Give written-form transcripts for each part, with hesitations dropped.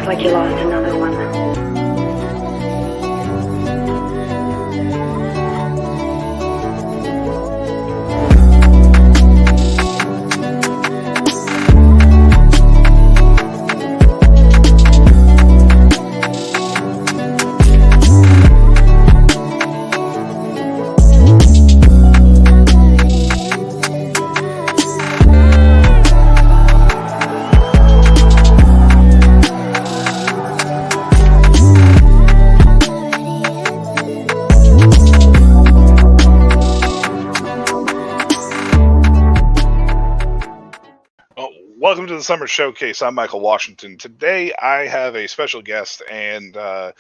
like you lost another one. Welcome to the Summer Showcase. I'm Michael Washington. Today I have a special guest and I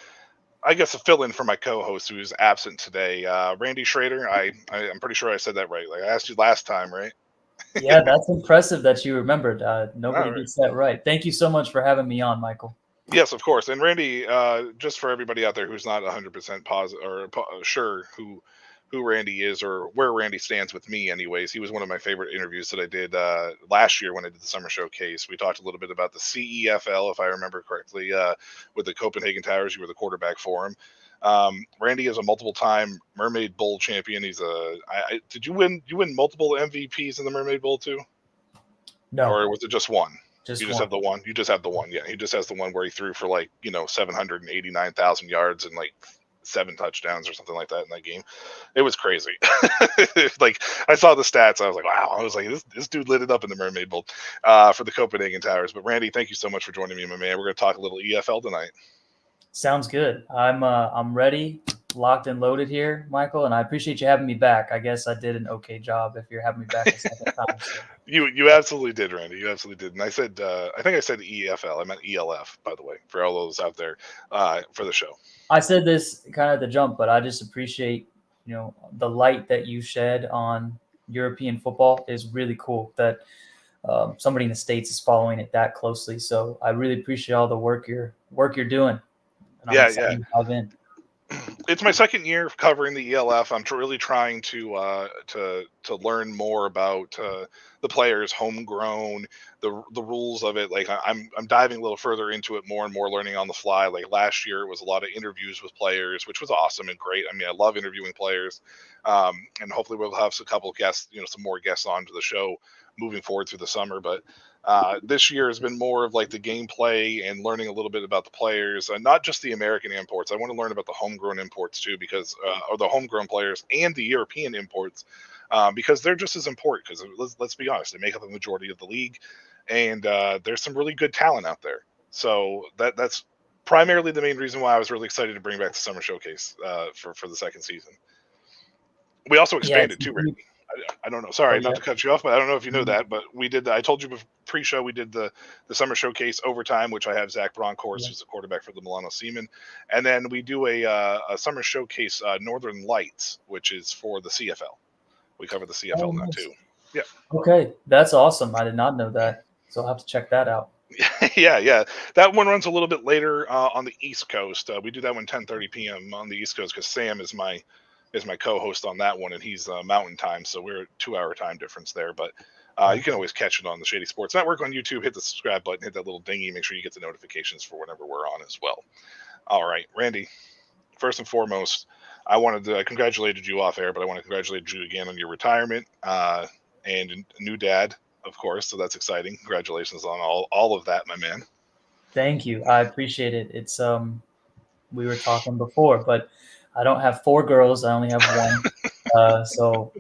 guess a fill-in for my co-host who is absent today, Randy Schroeder. I'm pretty sure I said that right. Like I asked you last time, right? Yeah, that's impressive that you remembered. Nobody Right. gets that right. Thank you so much for having me on, Michael. Yes, of course. And Randy, just for everybody out there who's not 100% positive or sure who Randy is or where Randy stands with me, anyways, he was one of my favorite interviews that I did last year when I did the Summer Showcase. We talked a little bit about the CEFL, if I remember correctly, with the Copenhagen Towers. You were the quarterback for him. Randy is a multiple-time Mermaid Bowl champion. He's did you win? You win multiple MVPs in the Mermaid Bowl too, No, or was it just one? just You just one. have the one. You just have the one. Yeah, he just has the one where he threw for 789,000 yards and 7 touchdowns or something like that in that game. It was crazy. Like I saw the stats, I was like, wow. I was like, this dude lit it up in the Mermaid Bowl for the Copenhagen Towers. But Randy, thank you so much for joining me, my man. We're going to talk a little EFL tonight. Sounds good. I'm ready, locked and loaded here, Michael, and I appreciate you having me back. I guess I did an okay job if you're having me back a second time. So. You absolutely did, Randy. You absolutely did. And I said, I think I said EFL. I meant ELF, by the way, for all those out there for the show. I said this kind of at the jump, but I just appreciate, the light that you shed on European football is really cool that somebody in the States is following it that closely. So I really appreciate all the work you're doing. And I'm excited to dive in. It's my second year covering the ELF. I'm really trying to learn more about the players, homegrown, the rules of it. Like I'm diving a little further into it more and more, learning on the fly. Like last year, it was a lot of interviews with players, which was awesome and great. I mean, I love interviewing players, and hopefully we'll have a couple of guests, some more guests onto the show moving forward through the summer. But this year has been more of like the gameplay and learning a little bit about the players, not just the American imports. I want to learn about the homegrown imports too, because or the homegrown players and the European imports, because they're just as important. Because let's be honest, they make up the majority of the league, and there's some really good talent out there. So that's primarily the main reason why I was really excited to bring back the Summer Showcase for the second season. We also expanded too, Randy. I don't know. Sorry, not to cut you off, but I don't know if you know that, but we did. I told you pre-show we did the Summer Showcase overtime, which I have Zach Bronkhorst, who's the quarterback for the Milano Seamen, and then we do a Summer Showcase Northern Lights, which is for the CFL. We cover the CFL now too. Yeah. Okay, that's awesome. I did not know that, so I'll have to check that out. Yeah. That one runs a little bit later on the East Coast. We do that one 10:30 p.m. on the East Coast because Sam is my co-host on that one, and he's Mountain Time, so we're a 2-hour time difference there. But you can always catch it on the Shady Sports Network on YouTube. Hit the subscribe button, hit that little dingy, make sure you get the notifications for whenever we're on as well. All right, Randy, first and foremost, I wanted to congratulate you off air, but I want to congratulate you again on your retirement and a new dad, of course, so that's exciting. Congratulations on all of that, my man. Thank you. I appreciate it. It's we were talking before, but I don't have 4 girls. I only have one. So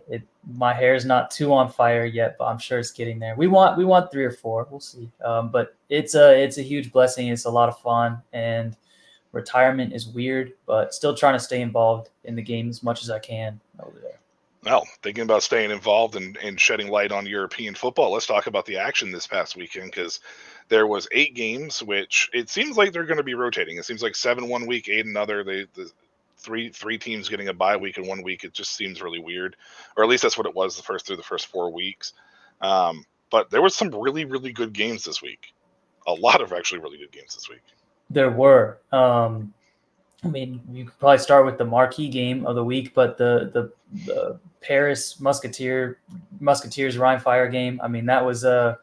my hair is not too on fire yet, but I'm sure it's getting there. We want 3 or 4. We'll see. But it's a huge blessing. It's a lot of fun, and retirement is weird, but still trying to stay involved in the game as much as I can over there. Well, thinking about staying involved and shedding light on European football, let's talk about the action this past weekend, because there was 8 games, which it seems like they're going to be rotating. It seems like 7 one week, 8 another. The three teams getting a bye week in 1 week. It just seems really weird, or at least that's what it was through the first 4 weeks. But there was some really, really good games this week. A lot of actually really good games this week. There were. I mean, you could probably start with the marquee game of the week, but the Paris Musketeers Rhine Fire game. I mean, that was a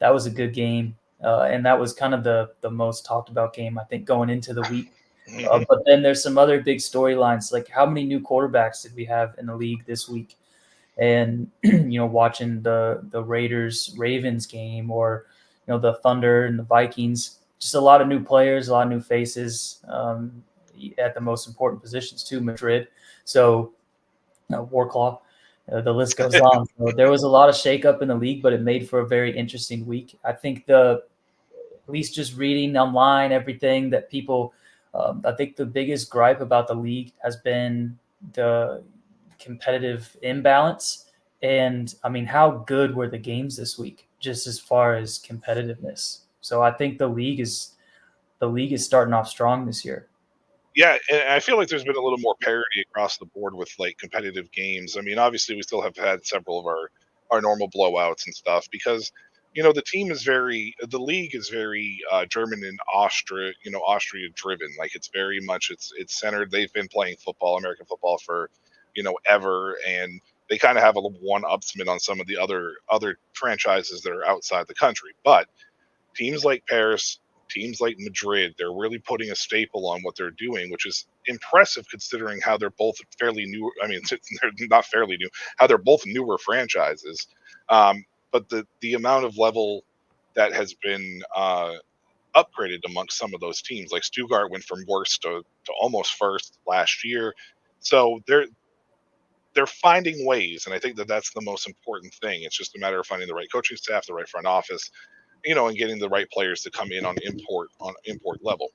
good game. And that was kind of the most talked about game, I think, going into the week. Mhm. But then there's some other big storylines, like how many new quarterbacks did we have in the league this week? And watching the Raiders Ravens game, or the Thunder and the Vikings, just a lot of new players, a lot of new faces at the most important positions too. Madrid, so Warclaw. The list goes on. So there was a lot of shakeup in the league, but it made for a very interesting week. I think at least just reading online everything that people, I think the biggest gripe about the league has been the competitive imbalance. And I mean, how good were the games this week, just as far as competitiveness? So I think the league is starting off strong this year. Yeah, and I feel like there's been a little more parity across the board with like competitive games. I mean, obviously, we still have had several of our normal blowouts and stuff because the league is very German and Austria driven. Like it's very much it's centered. They've been playing football, American football for ever, and they kind of have a one upsman on some of the other franchises that are outside the country, but teams like Paris, teams like Madrid, they're really putting a staple on what they're doing, which is impressive considering how they're both fairly new. I mean, they're not fairly new, how they're both newer franchises. But the amount of level that has been upgraded amongst some of those teams, like Stuttgart went from worst to almost first last year. So they're finding ways, and I think that that's the most important thing. It's just a matter of finding the right coaching staff, the right front office, and getting the right players to come in on import level.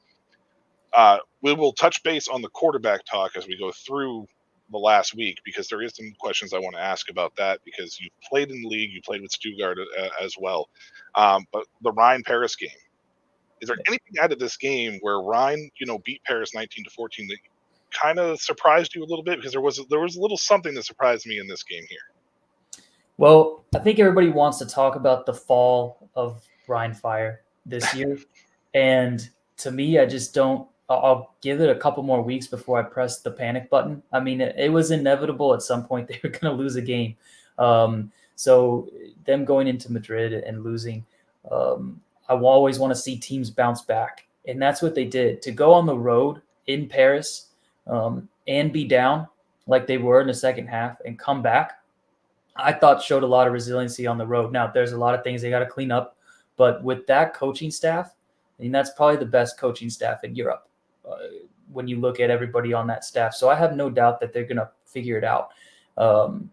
We will touch base on the quarterback talk as we go through the last week because there is some questions I want to ask about that because you played in the league, you played with Stuttgart as well. But the Ryan Paris game, is there anything out of this game where Ryan, beat Paris 19-14 that kind of surprised you a little bit? Because there was a little something that surprised me in this game here. Well, I think everybody wants to talk about the fall of Brian Fire this year. And to me, I just don't. I'll give it a couple more weeks before I press the panic button. I mean, it was inevitable at some point they were going to lose a game. So them going into Madrid and losing, I will always want to see teams bounce back. And that's what they did. To go on the road in Paris and be down like they were in the second half and come back, I thought showed a lot of resiliency on the road. Now, there's a lot of things they got to clean up, but with that coaching staff, I mean, that's probably the best coaching staff in Europe uh, when you look at everybody on that staff. So I have no doubt that they're going to figure it out. Um,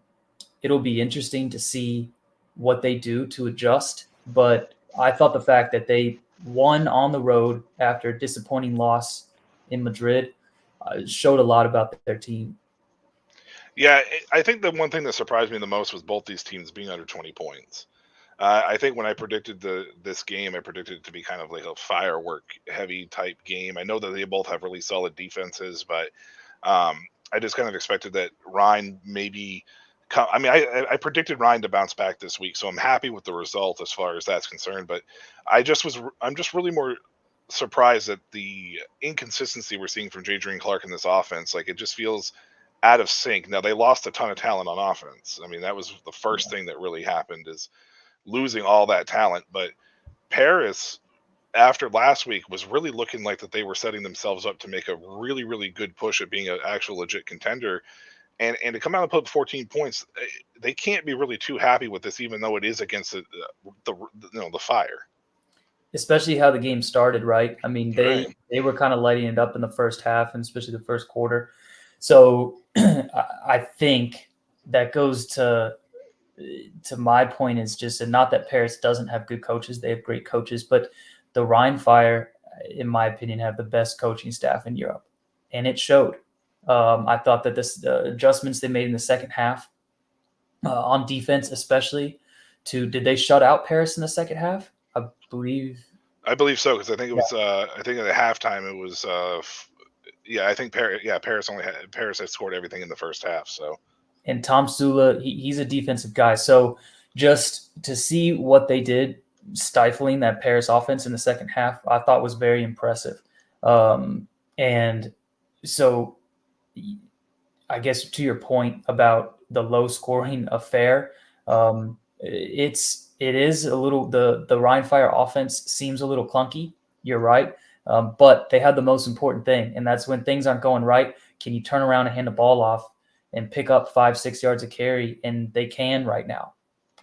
it'll be interesting to see what they do to adjust, but I thought the fact that they won on the road after a disappointing loss in Madrid showed a lot about their team. Yeah, I think the one thing that surprised me the most was both these teams being under 20 points. I think when I predicted this game, I predicted it to be kind of like a firework heavy type game. I know that they both have really solid defenses, but I just kind of expected that Ryan maybe. I mean, I predicted Ryan to bounce back this week, so I'm happy with the result as far as that's concerned. But I'm just really more surprised at the inconsistency we're seeing from J. Clark in this offense. Like it just feels out of sync. Now they lost a ton of talent on offense. I mean, that was the first thing that really happened is losing all that talent. But Paris, after last week, was really looking like that they were setting themselves up to make a really, really good push at being an actual legit contender. And to come out and put 14 points, they can't be really too happy with this, even though it is against the Fire. Especially how the game started, right? I mean, Right. they were kind of lighting it up in the first half and especially the first quarter. So I think that goes to my point is just, and not that Paris doesn't have good coaches, they have great coaches, but the Rhine Fire, in my opinion, have the best coaching staff in Europe, and it showed. I thought that the adjustments they made in the second half on defense, especially, did they shut out Paris in the second half? I believe. I believe so because I think it Yeah. was. I think at the halftime it was. Yeah, I think Paris. Yeah, Paris had scored everything in the first half. So And Tom Sula, he's a defensive guy. So just to see what they did, stifling that Paris offense in the second half, I thought was very impressive. And so I guess to your point about the low scoring affair, it is a little the Rhine Fire offense seems a little clunky. You're right, but they have the most important thing, and that's when things aren't going right. Can you turn around and hand the ball off and pick up 5-6 yards of carry? And they can right now,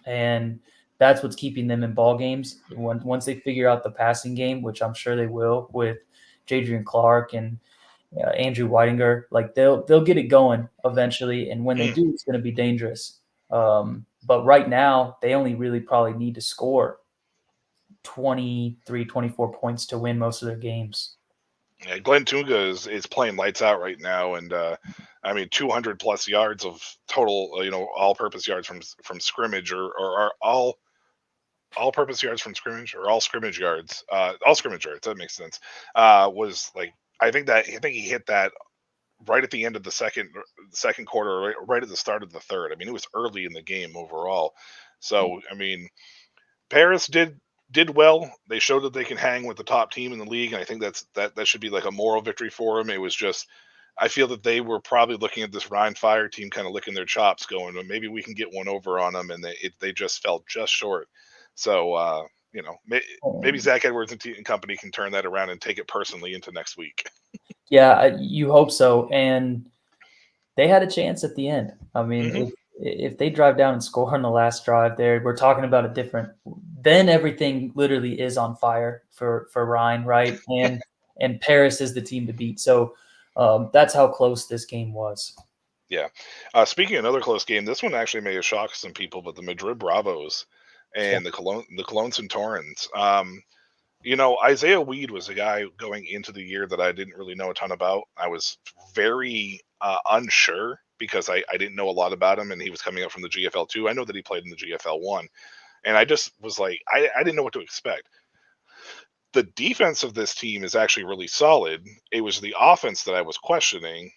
and that's what's keeping them in ball games. Once they figure out the passing game, which I'm sure they will with Jadrian Clark and Andrew Whitinger, like they'll get it going eventually, and when they Mm. do, it's going to be dangerous. But right now, they only really probably need to score 23, 24 points to win most of their games. Yeah, Glenn Tunga is playing lights out right now, and I mean 200 plus yards of total, all-purpose yards from scrimmage, or are all-purpose yards from scrimmage, or all scrimmage yards, all scrimmage yards. That makes sense. Was like I think he hit that right at the end of the second quarter, right at the start of the third. I mean, it was early in the game overall. So I mean, Paris did well. They showed that they can hang with the top team in the league, and I think that should be like a moral victory for them. It was just, I feel that they were probably looking at this Rhine Fire team, kind of licking their chops, going, well, maybe we can get one over on them, and they just fell just short. So maybe Um, Zach Edwards and company can turn that around and take it personally into next week. yeah, you hope so. And they had a chance at the end. I mean, Hmm. if they drive down and score on the last drive there, we're talking about a different. Then everything literally is on fire for Ryan, right? And Paris is the team to beat. So that's how close this game was. Yeah. Speaking of another close game, this one actually may have shocked some people, but the Madrid Bravos Yeah. and the Cologne Centaurans. Isaiah Weed was a guy going into the year that I didn't really know a ton about. I was very unsure because I didn't know a lot about him, and he was coming up from the GFL 2. I know that he played in the GFL 1, and I just was like, I didn't know what to expect. The defense of this team is actually really solid. It was the offense that I was questioning.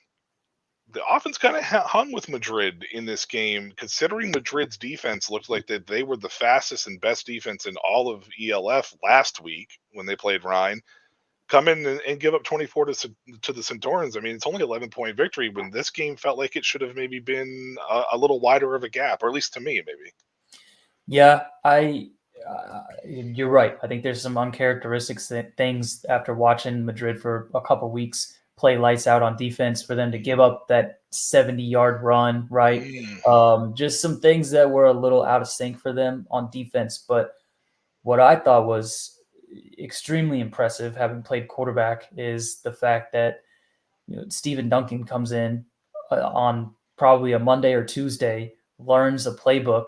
The offense kind of hung with Madrid in this game, considering Madrid's defense looked like that they were the fastest and best defense in all of ELF last week when they played Rhine. Come in and give up 24 to the Centaurans. I mean, it's only 11-point victory when this game felt like it should have maybe been a little wider of a gap, or at least to me, maybe. Yeah, you're right. I think there's some uncharacteristic things after watching Madrid for a couple weeks play lights out on defense for them to give up that 70-yard run, right? Mm, Just some things that were a little out of sync for them on defense. But what I thought was extremely impressive, having played quarterback, is the fact that Stephen Duncan comes in on probably a Monday or Tuesday, learns the playbook,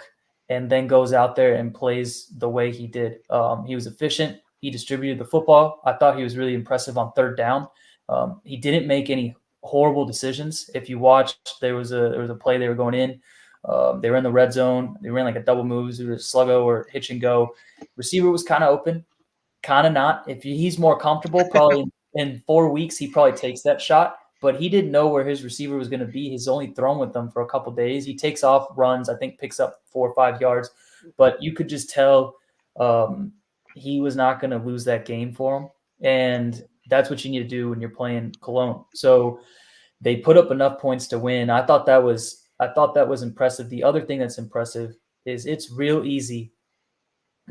and then goes out there and plays the way he did. He was efficient. He distributed the football. I thought he was really impressive on third down. He didn't make any horrible decisions. If you watched, there was a play they were going in. They were in the red zone. They ran like a double moves, either sluggo or hitch and go. Receiver was kind of open, kind of not. If he's more comfortable, probably in 4 weeks, he probably takes that shot. But he didn't know where his receiver was going to be. He's only thrown with them for a couple days. He takes off, runs, I think picks up 4 or 5 yards. But you could just tell um, he was not going to lose that game for him. And that's what you need to do when you're playing Cologne. So they put up enough points to win. I thought that was impressive. The other thing that's impressive is it's real easy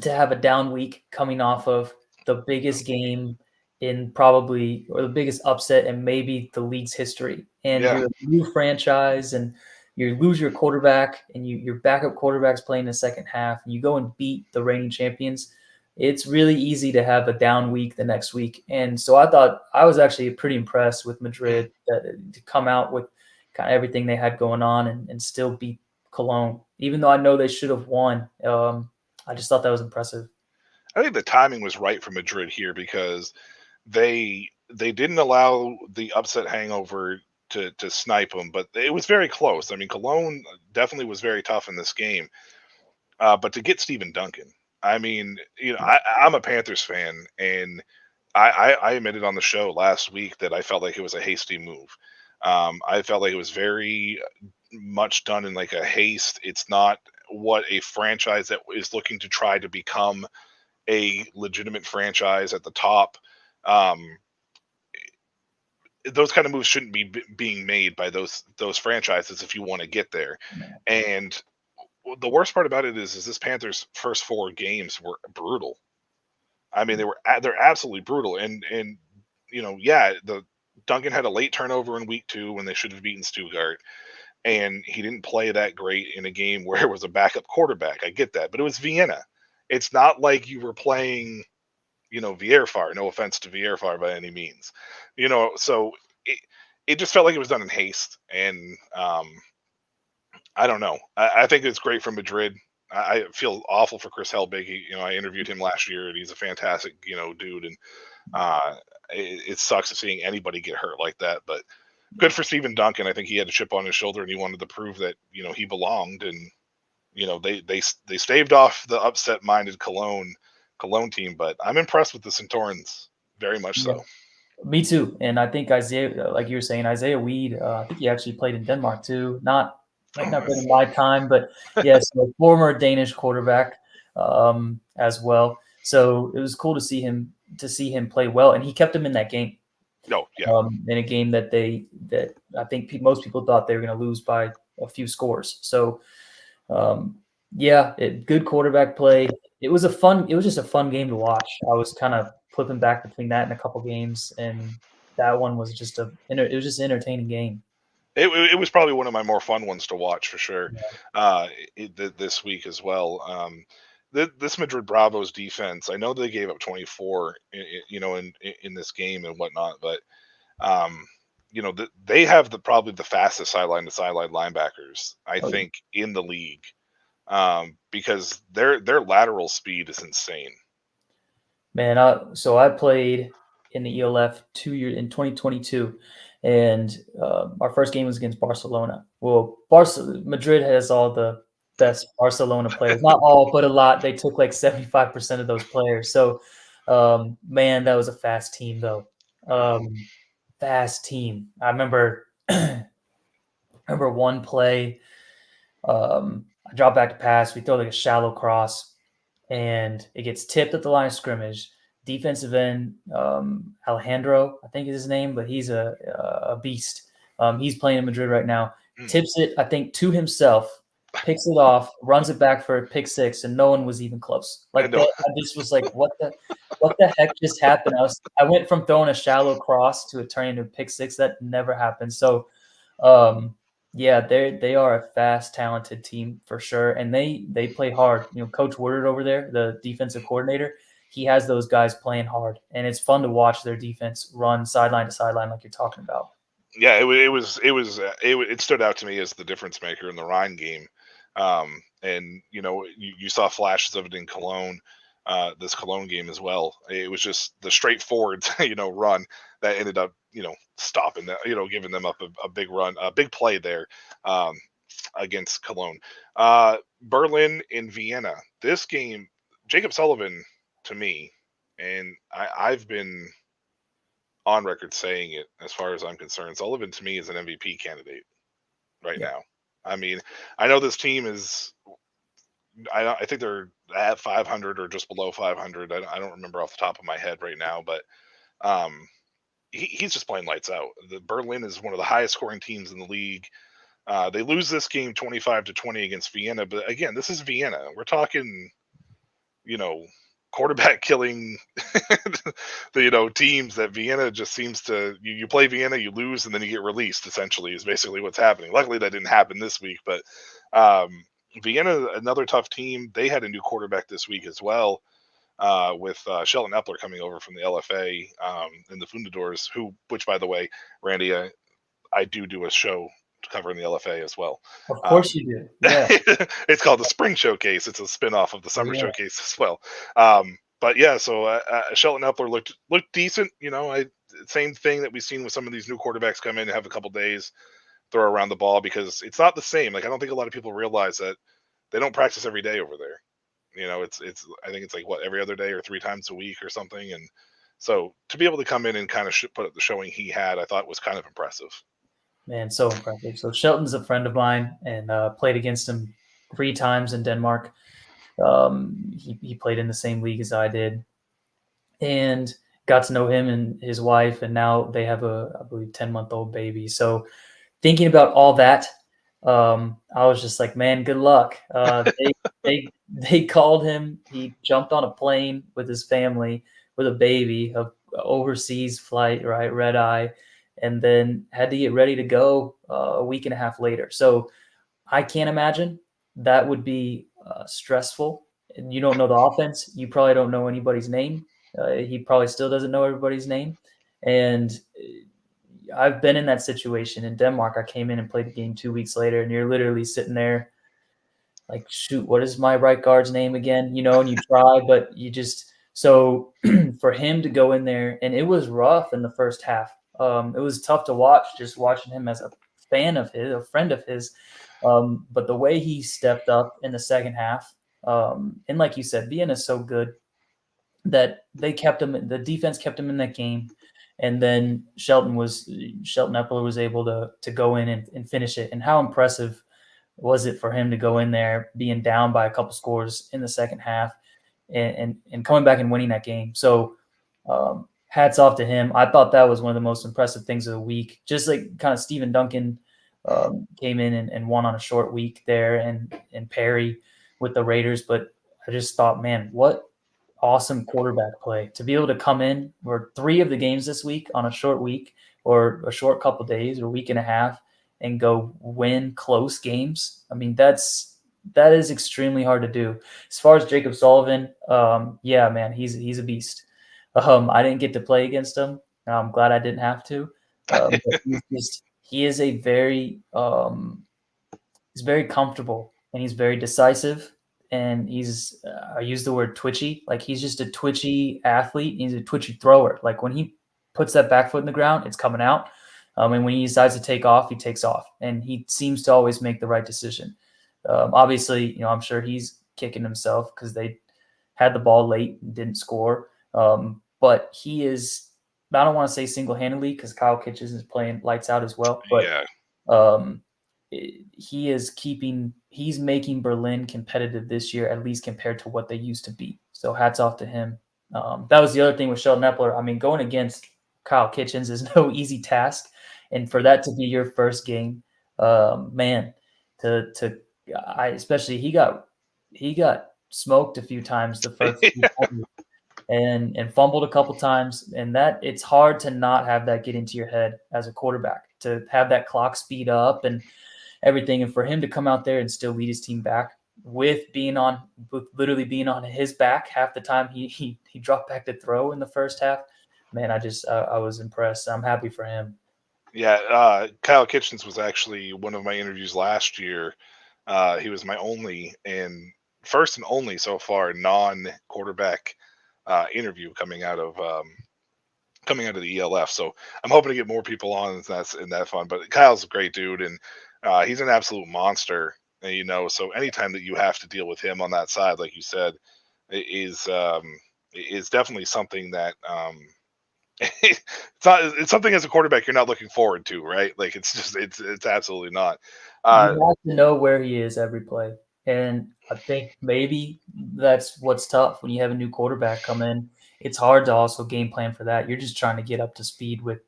to have a down week coming off of the biggest game in probably, or the biggest upset in maybe the league's history. And yeah. you're a new franchise, and you lose your quarterback, and your backup quarterback's playing the second half, and you go and beat the reigning champions. It's really easy to have a down week the next week. And so I thought I was actually pretty impressed with Mm. Madrid to come out with kind of everything they had going on and still beat Cologne, even though I know they should have won. I just thought that was impressive. I think the timing was right for Madrid here because they didn't allow the upset hangover to snipe them, but it was very close. I mean, Cologne definitely was very tough in this game, but to get Stephen Duncan, I mean, I'm a Panthers fan, and I admitted on the show last week that I felt like it was a hasty move. I felt like it was very much done in like a haste. It's not what a franchise that is looking to try to become a legitimate franchise at the top. Um, those kind of moves shouldn't be being made by those franchises if you want to get there. No. And the worst part about it is this Panthers' first 4 games were brutal. I mean, they're absolutely brutal, and yeah, the Duncan had a late turnover in week 2 when they should have beaten Stuttgart, and he didn't play that great in a game where it was a backup quarterback. I get that, but it was Vienna. It's not like you were playing, Vierfar. No offense to Vierfar by any means, So it just felt like it was done in haste, and I don't know. I think it's great for Madrid. I feel awful for Chris Helbig. I interviewed him last year, and he's a fantastic, dude. And it sucks seeing anybody get hurt like that. But good for Steven Duncan. I think he had a chip on his shoulder, and he wanted to prove that he belonged. And they staved off the upset-minded Cologne team. But I'm impressed with the Centaurans, very much Yeah. so. Me too. And I think Isaiah, like you were saying, Isaiah Weed, I think he actually played in Denmark too. Might not been in my time, but yes, a former Danish quarterback as well. So it was cool to see him play well, and he kept him in that game. No, yeah. In a game that I think most people thought they were going to lose by a few scores. So good quarterback play. It was just a fun game to watch. I was kind of flipping back between that and a couple games, and that one was just it was just an entertaining game. It was probably one of my more fun ones to watch for sure. This week as well. This Madrid Bravos defense, I know they gave up 24, in this game and whatnot, but they have probably the fastest sideline to sideline linebackers I think in the league, because their lateral speed is insane. Man, so I played in the ELF 2 years in 2022, and our first game was against Barcelona. Well, Madrid has all the best Barcelona players, not all, but a lot. They took like 75% of those players. So, man, that was a fast team, though. Fast team. I remember one play. I drop back to pass. We throw like a shallow cross, and it gets tipped at the line of scrimmage. Defensive end, Alejandro, I think is his name, but he's a beast. He's playing in Madrid right now. Tips it, I think, to himself, picks it off, runs it back for a pick six, and no one was even close. I just was like, what the heck just happened? I went from throwing a shallow cross to it turning into a pick six. That never happened. So, yeah, they are a fast, talented team for sure, and they play hard. Coach Woodard over there, the defensive coordinator, he has those guys playing hard, and it's fun to watch their defense run sideline to sideline like you're talking about. Yeah, it stood out to me as the difference maker in the Rhine game, and you saw flashes of it in Cologne, this Cologne game as well. It was just the straightforward run that ended up stopping that, giving them up a big run, a big play there against Cologne. Berlin and Vienna. This game, Jacob Sullivan, to me, and I've been on record saying it as far as I'm concerned, Sullivan to me is an MVP candidate right now. I mean, I know this team is, I think they're at 500 or just below 500. I don't remember off the top of my head right now, but he's just playing lights out. The Berlin is one of the highest scoring teams in the league. They lose this game 25-20 against Vienna, but again, this is Vienna. We're talking, quarterback killing the teams that Vienna just seems to, you play Vienna, you lose, and then you get released, essentially, is basically what's happening. Luckily that didn't happen this week, but Vienna, another tough team. They had a new quarterback this week as well, with Sheldon Epler coming over from the LFA, and the Fundadors, which by the way, Randy, I do a show covering the LFA as well. Of course you do. Yeah. It's called the Spring Showcase. It's a spinoff of the Summer Showcase as well. But yeah, so Sheldon Epler looked decent. Same thing that we've seen with some of these new quarterbacks come in and have a couple days, throw around the ball, because it's not the same. Like, I don't think a lot of people realize that they don't practice every day over there. It's I think it's like every other day or 3 times a week or something. And so to be able to come in and kind of put up the showing he had, I thought was kind of impressive. Man, so impressive. So Shelton's a friend of mine, and played against him 3 times in Denmark. He played in the same league as I did, and got to know him and his wife, and now they have I believe 10-month-old baby. So thinking about all that, I was just like, man, good luck. They called him. He jumped on a plane with his family with a baby, a overseas flight, right, red eye, and then had to get ready to go a week and a half later. So I can't imagine that would be stressful. And you don't know the offense. You probably don't know anybody's name. He probably still doesn't know everybody's name. And I've been in that situation in Denmark. I came in and played the game 2 weeks later, and you're literally sitting there like, shoot, what is my right guard's name again? And you try, but you just so for him to go in there, and it was rough in the first half. It was tough to watch, just watching him as a fan of his, a friend of his. But the way he stepped up in the second half, and like you said, Vienna is so good that they kept him. The defense kept him in that game, and then Shelton Epler was able to go in and finish it. And how impressive was it for him to go in there being down by a couple scores in the second half and coming back and winning that game? So hats off to him. I thought that was one of the most impressive things of the week. Just like kind of Stephen Duncan came in and won on a short week there, and Perry with the Raiders. But I just thought, man, what awesome quarterback play to be able to come in or 3 of the games this week on a short week or a short couple days or week and a half and go win close games. I mean, that is extremely hard to do. As far as Jacob Sullivan, yeah, man, he's a beast. I didn't get to play against him. I'm glad I didn't have to. But he is a he's very comfortable and he's very decisive, and he's I use the word twitchy. Like, he's just a twitchy athlete. He's a twitchy thrower. Like, when he puts that back foot in the ground, it's coming out. And when he decides to take off, he takes off, and he seems to always make the right decision. Obviously, I'm sure he's kicking himself because they had the ball late and didn't score. But he is, I don't want to say single-handedly because Kyle Kitchens is playing lights out as well. But Yeah. um, he's making Berlin competitive this year, at least compared to what they used to be. So hats off to him. That was the other thing with Sheldon Epler. I mean, going against Kyle Kitchens is no easy task, and for that to be your first game, man, especially he got smoked a few times the first few times and fumbled a couple times, and that it's hard to not have that get into your head as a quarterback, to have that clock speed up and everything. And for him to come out there and still lead his team back with literally being on his back half the time he dropped back to throw in the first half, man, I was impressed. I'm happy for him. Yeah, Kyle Kitchens was actually one of my interviews last year. He was my only and first and only so far non-quarterback interview coming out of the ELF. So I'm hoping to get more people on in that fun. But Kyle's a great dude, and he's an absolute monster. So anytime that you have to deal with him on that side, like you said, is definitely something that it's something as a quarterback you're not looking forward to, right? Like, it's absolutely not. You have to know where he is every play. And I think maybe that's what's tough when you have a new quarterback come in. It's hard to also game plan for that. You're just trying to get up to speed with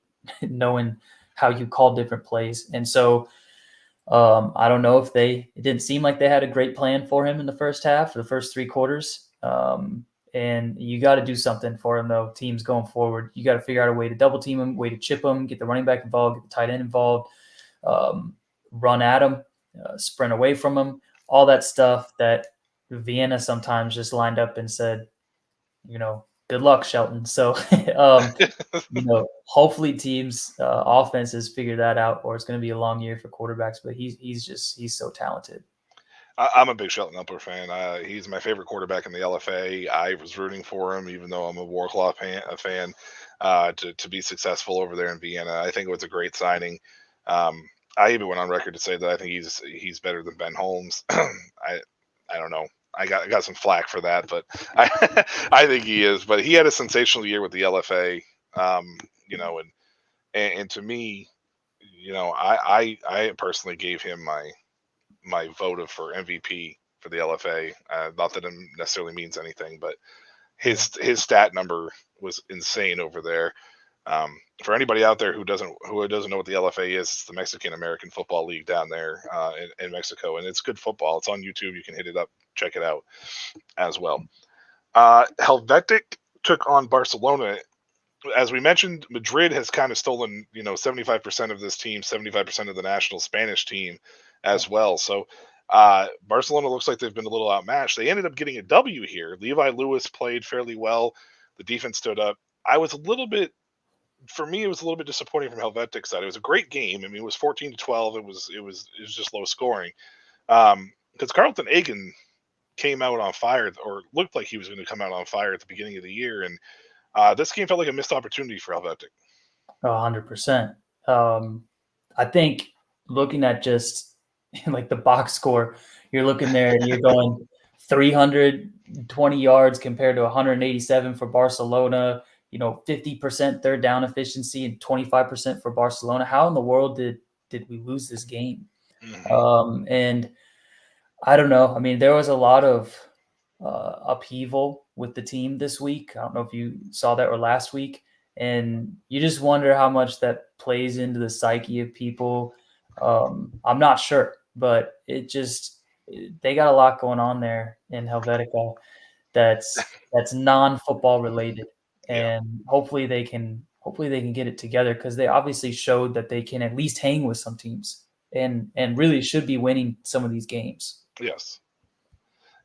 knowing how you call different plays. And so I don't know if it didn't seem like they had a great plan for him in the first half, for the first 3 quarters. And you got to do something for him, though, teams going forward. You got to figure out a way to double team him, way to chip him, get the running back involved, get the tight end involved, run at him, sprint away from him, all that stuff that Vienna sometimes just lined up and said, good luck, Shelton. So, hopefully teams' offenses figure that out, or it's going to be a long year for quarterbacks. But he's so talented. I'm a big Shelton Epler fan. He's my favorite quarterback in the LFA. I was rooting for him, even though I'm a Warclaw fan, to be successful over there in Vienna. I think it was a great signing. I even went on record to say that I think he's better than Ben Holmes. I don't know. I got some flack for that, but I think he is. But he had a sensational year with the LFA. And to me, I personally gave him my vote for MVP for the LFA. Not that it necessarily means anything, but his stat number was insane over there. For anybody out there who doesn't know what the LFA is, it's the Mexican American Football League down there in Mexico, and it's good football. It's on YouTube. You can hit it up, check it out as well. Helvetic took on Barcelona. As we mentioned, Madrid has kind of stolen 75% of this team, 75% of the national Spanish team as well. So Barcelona looks like they've been a little outmatched. They ended up getting a W here. Levi Lewis played fairly well. The defense stood up. For me, it was a little bit disappointing from Helvetic's side. It was a great game. I mean, it was 14-12. It was just low scoring. Because Carlton Aiken came out on fire, or looked like he was going to come out on fire at the beginning of the year, and this game felt like a missed opportunity for Helvetic. 100%. I think looking at just like the box score, you're looking there and you're going 320 yards compared to 187 for Barcelona. 50% third down efficiency and 25% for Barcelona. How in the world did we lose this game? Mm-hmm. And I don't know. I mean, there was a lot of upheaval with the team this week. I don't know if you saw that or last week, and you just wonder how much that plays into the psyche of people. I'm not sure, but they got a lot going on there in Helvetica that's non-football related, Yeah. and hopefully they can get it together, because they obviously showed that they can at least hang with some teams and really should be winning some of these games. Yes.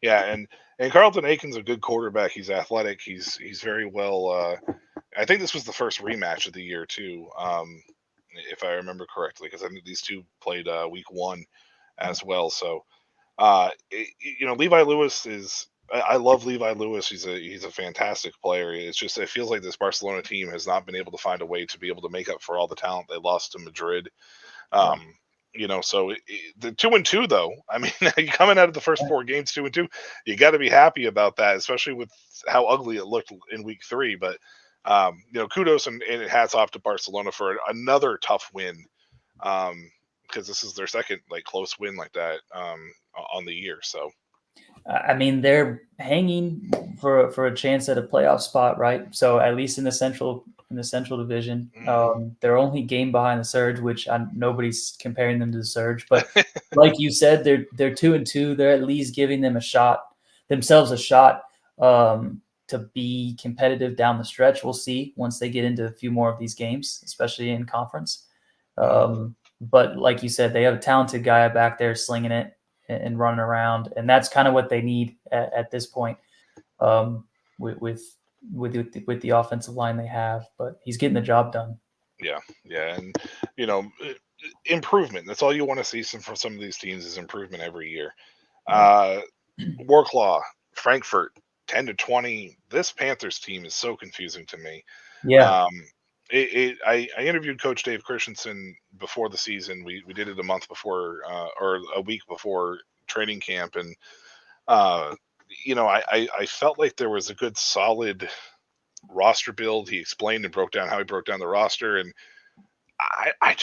Yeah, and Carlton Aiken's a good quarterback. He's athletic. He's very well. I think this was the first rematch of the year too, if I remember correctly, because I think these two played week 1 as well. So, Levi Lewis is. I love Levi Lewis. He's a fantastic player. It's just it feels like this Barcelona team has not been able to find a way to be able to make up for all the talent they lost to Madrid. So the 2-2 though. I mean, you coming out of the first 4 games 2-2, you got to be happy about that, especially with how ugly it looked in week 3. But kudos and hats off to Barcelona for another tough win, because this is their second close win like that on the year. So. I mean, they're hanging for a chance at a playoff spot, right? So at least in the Central Division, they're only game behind the Surge, which nobody's comparing them to the Surge. But like you said, they're 2-2. They're at least giving themselves a shot to be competitive down the stretch. We'll see once they get into a few more of these games, especially in conference. But like you said, they have a talented guy back there slinging it and running around, and that's kind of what they need at this point with the offensive line they have. But he's getting the job done. Yeah, and improvement. That's all you want to see from some of these teams is improvement every year. Warclaw, Frankfurt, 10-20. This Panthers team is so confusing to me. Yeah. I interviewed Coach Dave Christensen before the season. We did it a month before, or a week before training camp, and I felt like there was a good solid roster build. He explained and broke down how he broke down the roster, and I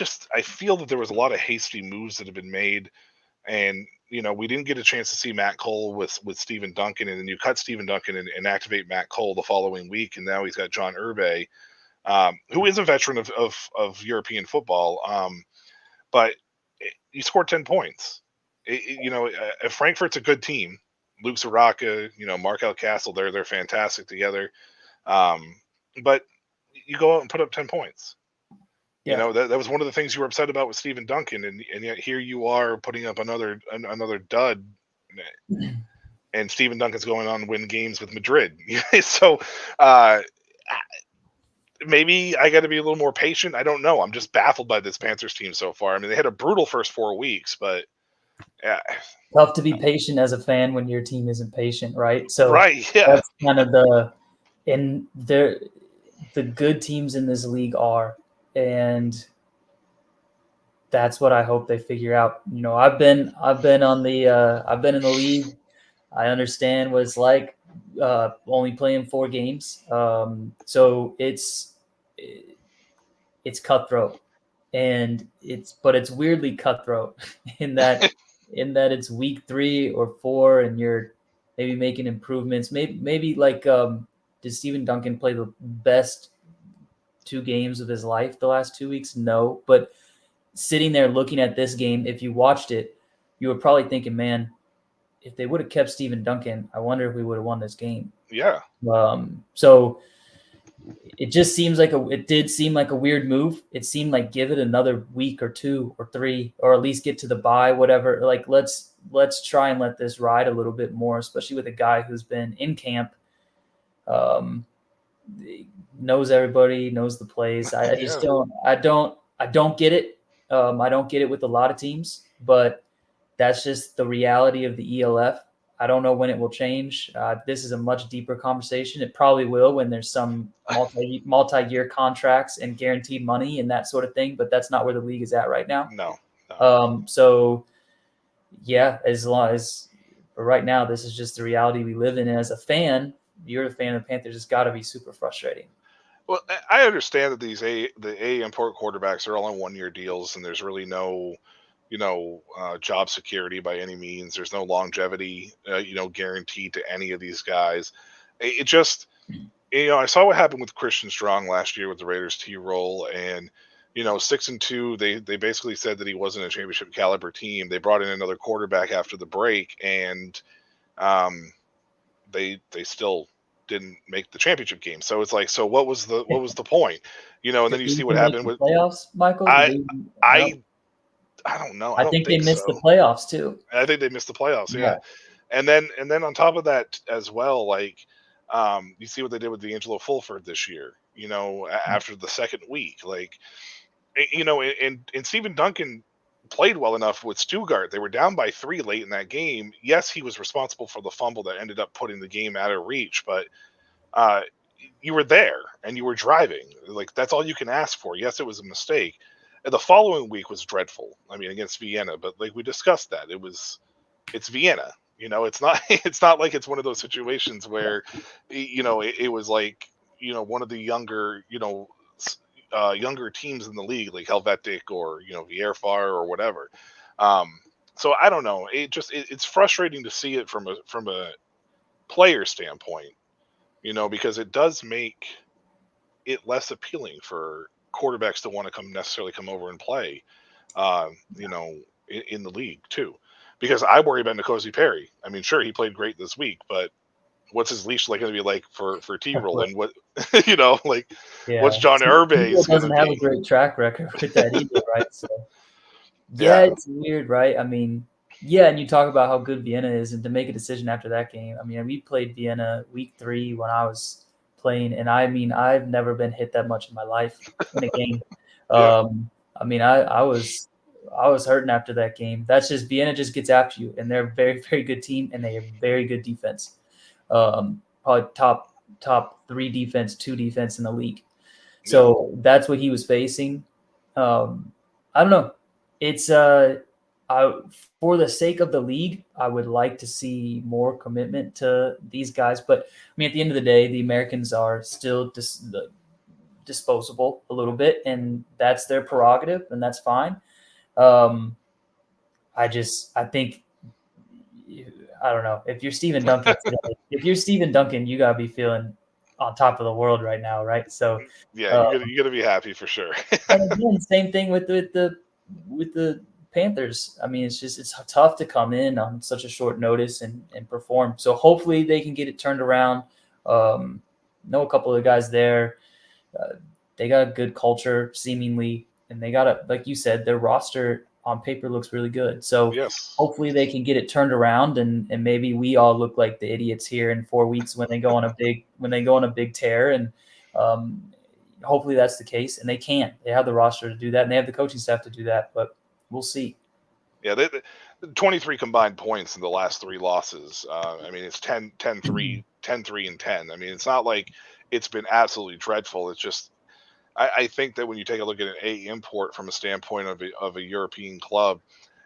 feel that there was a lot of hasty moves that have been made, and we didn't get a chance to see Matt Cole with Stephen Duncan, and then you cut Stephen Duncan and activate Matt Cole the following week, and now he's got John Urbe. Who is a veteran of European football, but you scored 10 points. Frankfurt's a good team. Luke Zaraka, Mark Castle, they're fantastic together. But you go out and put up 10 points. Yeah. That was one of the things you were upset about with Stephen Duncan, and yet here you are putting up another dud. And Stephen Duncan's going on to win games with Madrid. So maybe I got to be a little more patient. I don't know. I'm just baffled by this Panthers team so far. I mean, they had a brutal first 4 weeks, but yeah. Tough to be patient as a fan when your team isn't patient, right? So right, yeah. That's kind of the good teams in this league are, and that's what I hope they figure out. I've been in the league. I understand what it's like, only playing 4 games. So it's cutthroat, and it's weirdly cutthroat in that it's week 3 or 4, and you're maybe making improvements. Maybe did Stephen Duncan play the best 2 games of his life the last 2 weeks? No. But sitting there looking at this game, if you watched it, you were probably thinking, man, if they would have kept Steven Duncan, I wonder if we would have won this game. Yeah. So it just seems like it did seem like a weird move. It seemed like give it another week or 2 or 3, or at least get to the bye, whatever. Like let's try and let this ride a little bit more, especially with a guy who's been in camp, knows everybody, knows the plays. I just don't get it. I don't get it with a lot of teams, but that's just the reality of the ELF. I don't know when it will change. This is a much deeper conversation. It probably will when there's some multi-year contracts and guaranteed money and that sort of thing, but that's not where the league is at right now. No. So yeah, as long as for right now, this is just the reality we live in. And as a fan, you're a fan of the Panthers. It's got to be super frustrating. Well, I understand that the A import quarterbacks are all on 1-year deals, and there's really no, job security by any means. There's no longevity, guaranteed to any of these guys. It just, I saw what happened with Christian Strong last year with the Raiders T-roll, and 6-2, they basically said that he wasn't a championship caliber team. They brought in another quarterback after the break, and they still didn't make the championship game. So it's like, so what was the point? And then you see what happened with playoffs, Michael. I don't know. I think they missed the playoffs too. I think they missed the playoffs. Yeah. And then on top of that as well, like you see what they did with D'Angelo Fulford this year, after the second week, like, and Steven Duncan played well enough with Stuttgart. They were down by 3 late in that game. Yes, he was responsible for the fumble that ended up putting the game out of reach, but you were there and you were driving. Like, that's all you can ask for. Yes, it was a mistake. And the following week was dreadful. I mean, against Vienna, but like we discussed that, it's Vienna. It's not like it's one of those situations where, it was like, one of the younger, younger teams in the league, like Helvetic or Vierfar or whatever. So I don't know. It's frustrating to see it from a player standpoint, because it does make it less appealing for quarterbacks to want to come over and play, in the league too. Because I worry about N'Kosi Perry. I mean, sure, he played great this week, but what's his leash going to be like for T-roll, and what what's John Urbe's doesn't have a great track record with that either, right? So it's weird, right? I mean, and you talk about how good Vienna is, and to make a decision after that game. I mean, we played Vienna week 3 when I was playing, and I mean, I've never been hit that much in my life in a game. I mean, I was hurting after that game. That's just Vienna just gets after you, and they're a very, very good team, and they have very good defense. Probably top 3 defense, 2 defense in the league. So that's what he was facing. I don't know. It's for the sake of the league, I would like to see more commitment to these guys. But I mean, at the end of the day, the Americans are still disposable a little bit, and that's their prerogative, and that's fine. I think, I don't know. If you're Steven Duncan, you gotta be feeling on top of the world right now, right? So yeah, you're gonna be happy for sure. And again, same thing with the Panthers. I mean, it's tough to come in on such a short notice and perform. So hopefully they can get it turned around. Know a couple of guys there. They got a good culture, seemingly, and they got like you said, their roster on paper looks really good. So hopefully they can get it turned around, and maybe we all look like the idiots here in 4 weeks when they go on a big tear. And hopefully that's the case, and they can. They have the roster to do that, and they have the coaching staff to do that. But we'll see. Yeah, they 23 combined points in the last 3 losses. I mean, it's 10-3, 10-3, and 10. I mean, it's not like it's been absolutely dreadful. It's just, I think that when you take a look at an A import from a standpoint of a European club,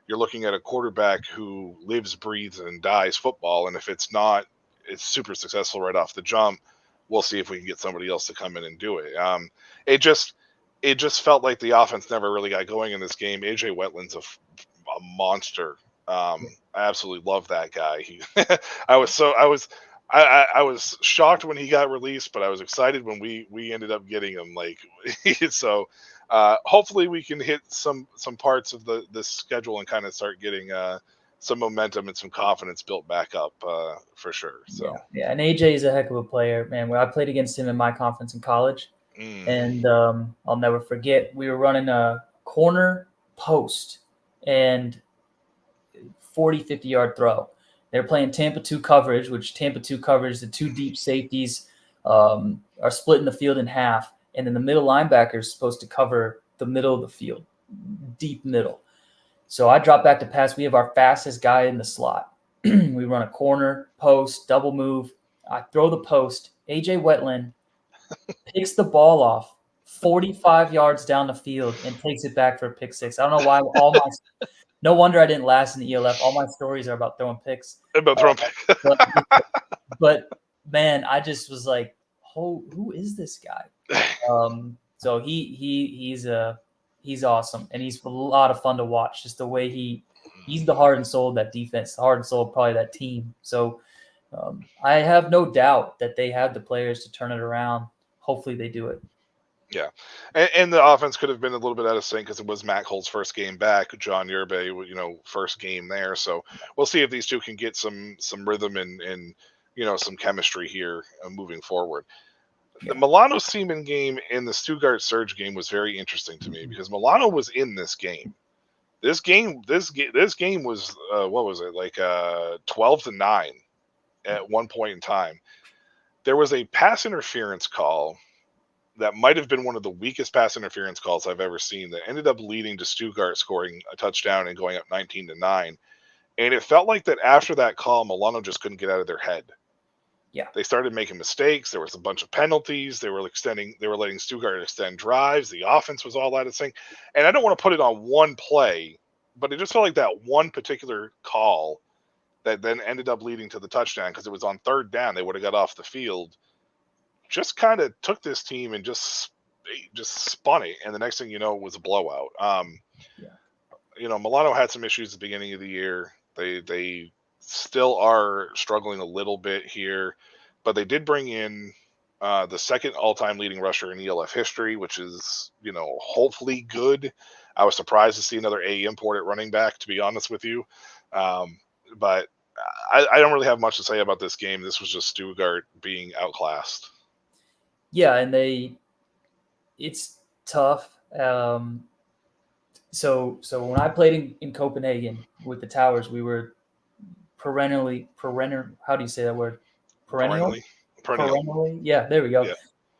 you're looking at a quarterback who lives, breathes, and dies football. And if it's super successful right off the jump, we'll see if we can get somebody else to come in and do it. It just felt like the offense never really got going in this game. AJ Wetland's a monster. I absolutely love that guy. I was shocked when he got released, but I was excited when we ended up getting him. Like, so hopefully we can hit some parts of the schedule and kind of start getting some momentum and some confidence built back up for sure. So Yeah. And AJ is a heck of a player, man. Where I played against him in my conference in college, and I'll never forget. We were running a corner post and 40, 50-yard throw. They're playing Tampa 2 coverage, which Tampa 2 coverage, the two deep safeties are splitting the field in half. And then the middle linebacker is supposed to cover the middle of the field, deep middle. So I drop back to pass. We have our fastest guy in the slot. We run a corner, post, double move. I throw the post. AJ Wetland picks the ball off 45 yards down the field and takes it back for a pick six. I don't know why no wonder I didn't last in the ELF. All my stories are about throwing picks. about throwing but, but man, I just was like, who is this guy? So he's awesome, and he's a lot of fun to watch. Just the way he's the heart and soul of that defense, the heart and soul of probably that team. So I have no doubt that they have the players to turn it around. Hopefully they do it. Yeah, and the offense could have been a little bit out of sync because it was Matt Cole's first game back, John Yerbe, first game there. So we'll see if these two can get some rhythm and some chemistry here moving forward. The Milano Seaman game and the Stuttgart Surge game was very interesting to me because Milano was in this game. This game was what was it, like 12-9 at one point in time. There was a pass interference call that might have been one of the weakest pass interference calls I've ever seen that ended up leading to Stuttgart scoring a touchdown and going up 19-9. And it felt like that after that call, Milano just couldn't get out of their head. Yeah. They started making mistakes. There was a bunch of penalties. They were letting Stuttgart extend drives. The offense was all out of sync. And I don't want to put it on one play, but it just felt like that one particular call that then ended up leading to the touchdown because it was on third down. They would have got off the field. Just kind of took this team and just spun it, and the next thing you know, it was a blowout. Milano had some issues at the beginning of the year. They still are struggling a little bit here, but they did bring in the second all-time leading rusher in ELF history, which is hopefully good. I was surprised to see another A import at running back, to be honest with you, but I don't really have much to say about this game. This was just Stuttgart being outclassed. Yeah, and it's tough. So when I played in Copenhagen with the Towers, we were perennial. How do you say that word? Perennial. Yeah, there we go. Yeah.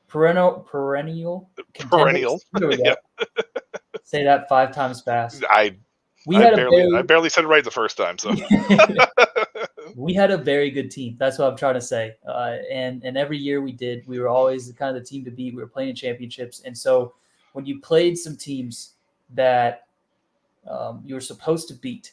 Perennial. There we go. Yeah. Say that 5 times fast. I barely said it right the first time. So we had a very good team. That's what I'm trying to say. And every year we were always kind of the team to beat. We were playing in championships. And so when you played some teams that you were supposed to beat,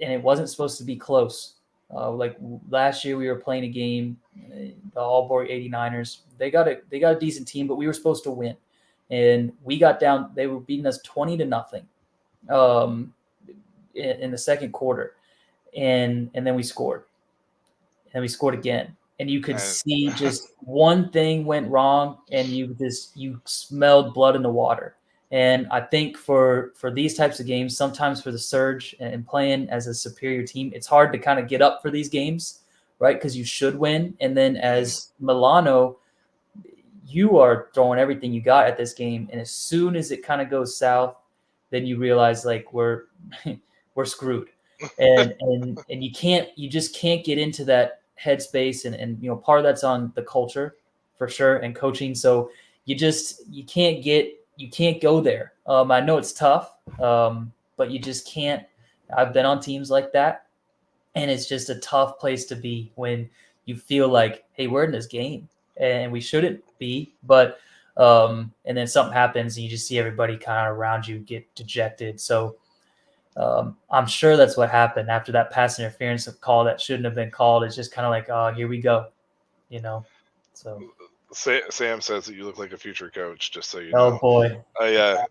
and it wasn't supposed to be close. Like last year we were playing a game, the Aalborg 89ers. They got a decent team, but we were supposed to win. And we got down, they were beating us 20-0 in the second quarter. And then we scored. And we scored again. And you could see just one thing went wrong, and you smelled blood in the water. And I think for these types of games, sometimes for the Surge and playing as a superior team, it's hard to kind of get up for these games, right? Because you should win. And then as Milano, you are throwing everything you got at this game. And as soon as it kind of goes south, then you realize like we're screwed. And you just can't get into that headspace. And part of that's on the culture for sure and coaching. So you can't go there. I know it's tough, but you just can't. I've been on teams like that, and it's just a tough place to be when you feel like, hey, we're in this game, and we shouldn't be. But and then something happens, and you just see everybody kind of around you get dejected. So I'm sure that's what happened after that pass interference call that shouldn't have been called. It's just kind of like, oh, here we go, So. Sam says that you look like a future coach, just so you know. Oh boy! I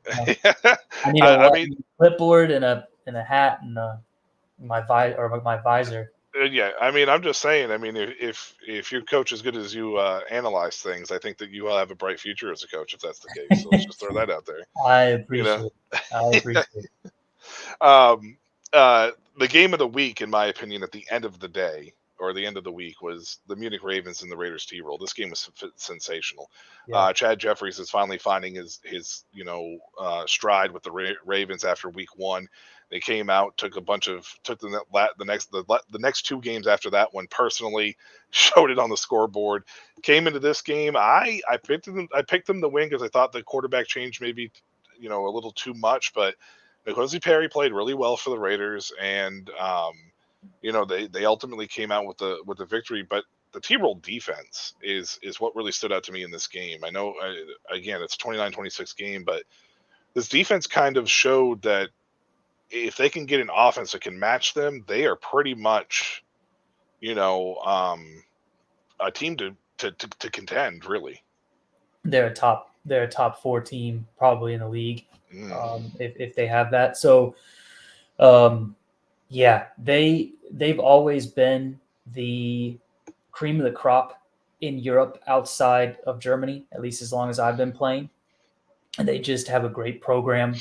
need a clipboard and a hat and my visor. Yeah, I mean, I'm just saying. I mean, if your coach as good as you analyze things, I think that you will have a bright future as a coach if that's the case. So let's just throw that out there. I You know, appreciate it. I appreciate it. um, the game of the week, in my opinion, at the end of the day or the end of the week, was the Munich Ravens and the Raiders T roll. This game was sensational. Yeah. Chad Jeffries is finally finding his stride with the Ravens after week one. They came out, took the next two games after that one personally, showed it on the scoreboard. Came into this game, I picked them to win because I thought the quarterback change maybe a little too much, but N'Kosi Perry played really well for the Raiders, and they ultimately came out with the victory. But the T-roll defense is what really stood out to me in this game. I know, again, it's a 29-26 game, but this defense kind of showed that if they can get an offense that can match them, they are pretty much, you know, um, a team to contend. Really. They're a top four team probably in the league, Mm. if they have that. So um, yeah, they've always been the cream of the crop in Europe outside of Germany, at least as long as I've been playing. And they just have a great program.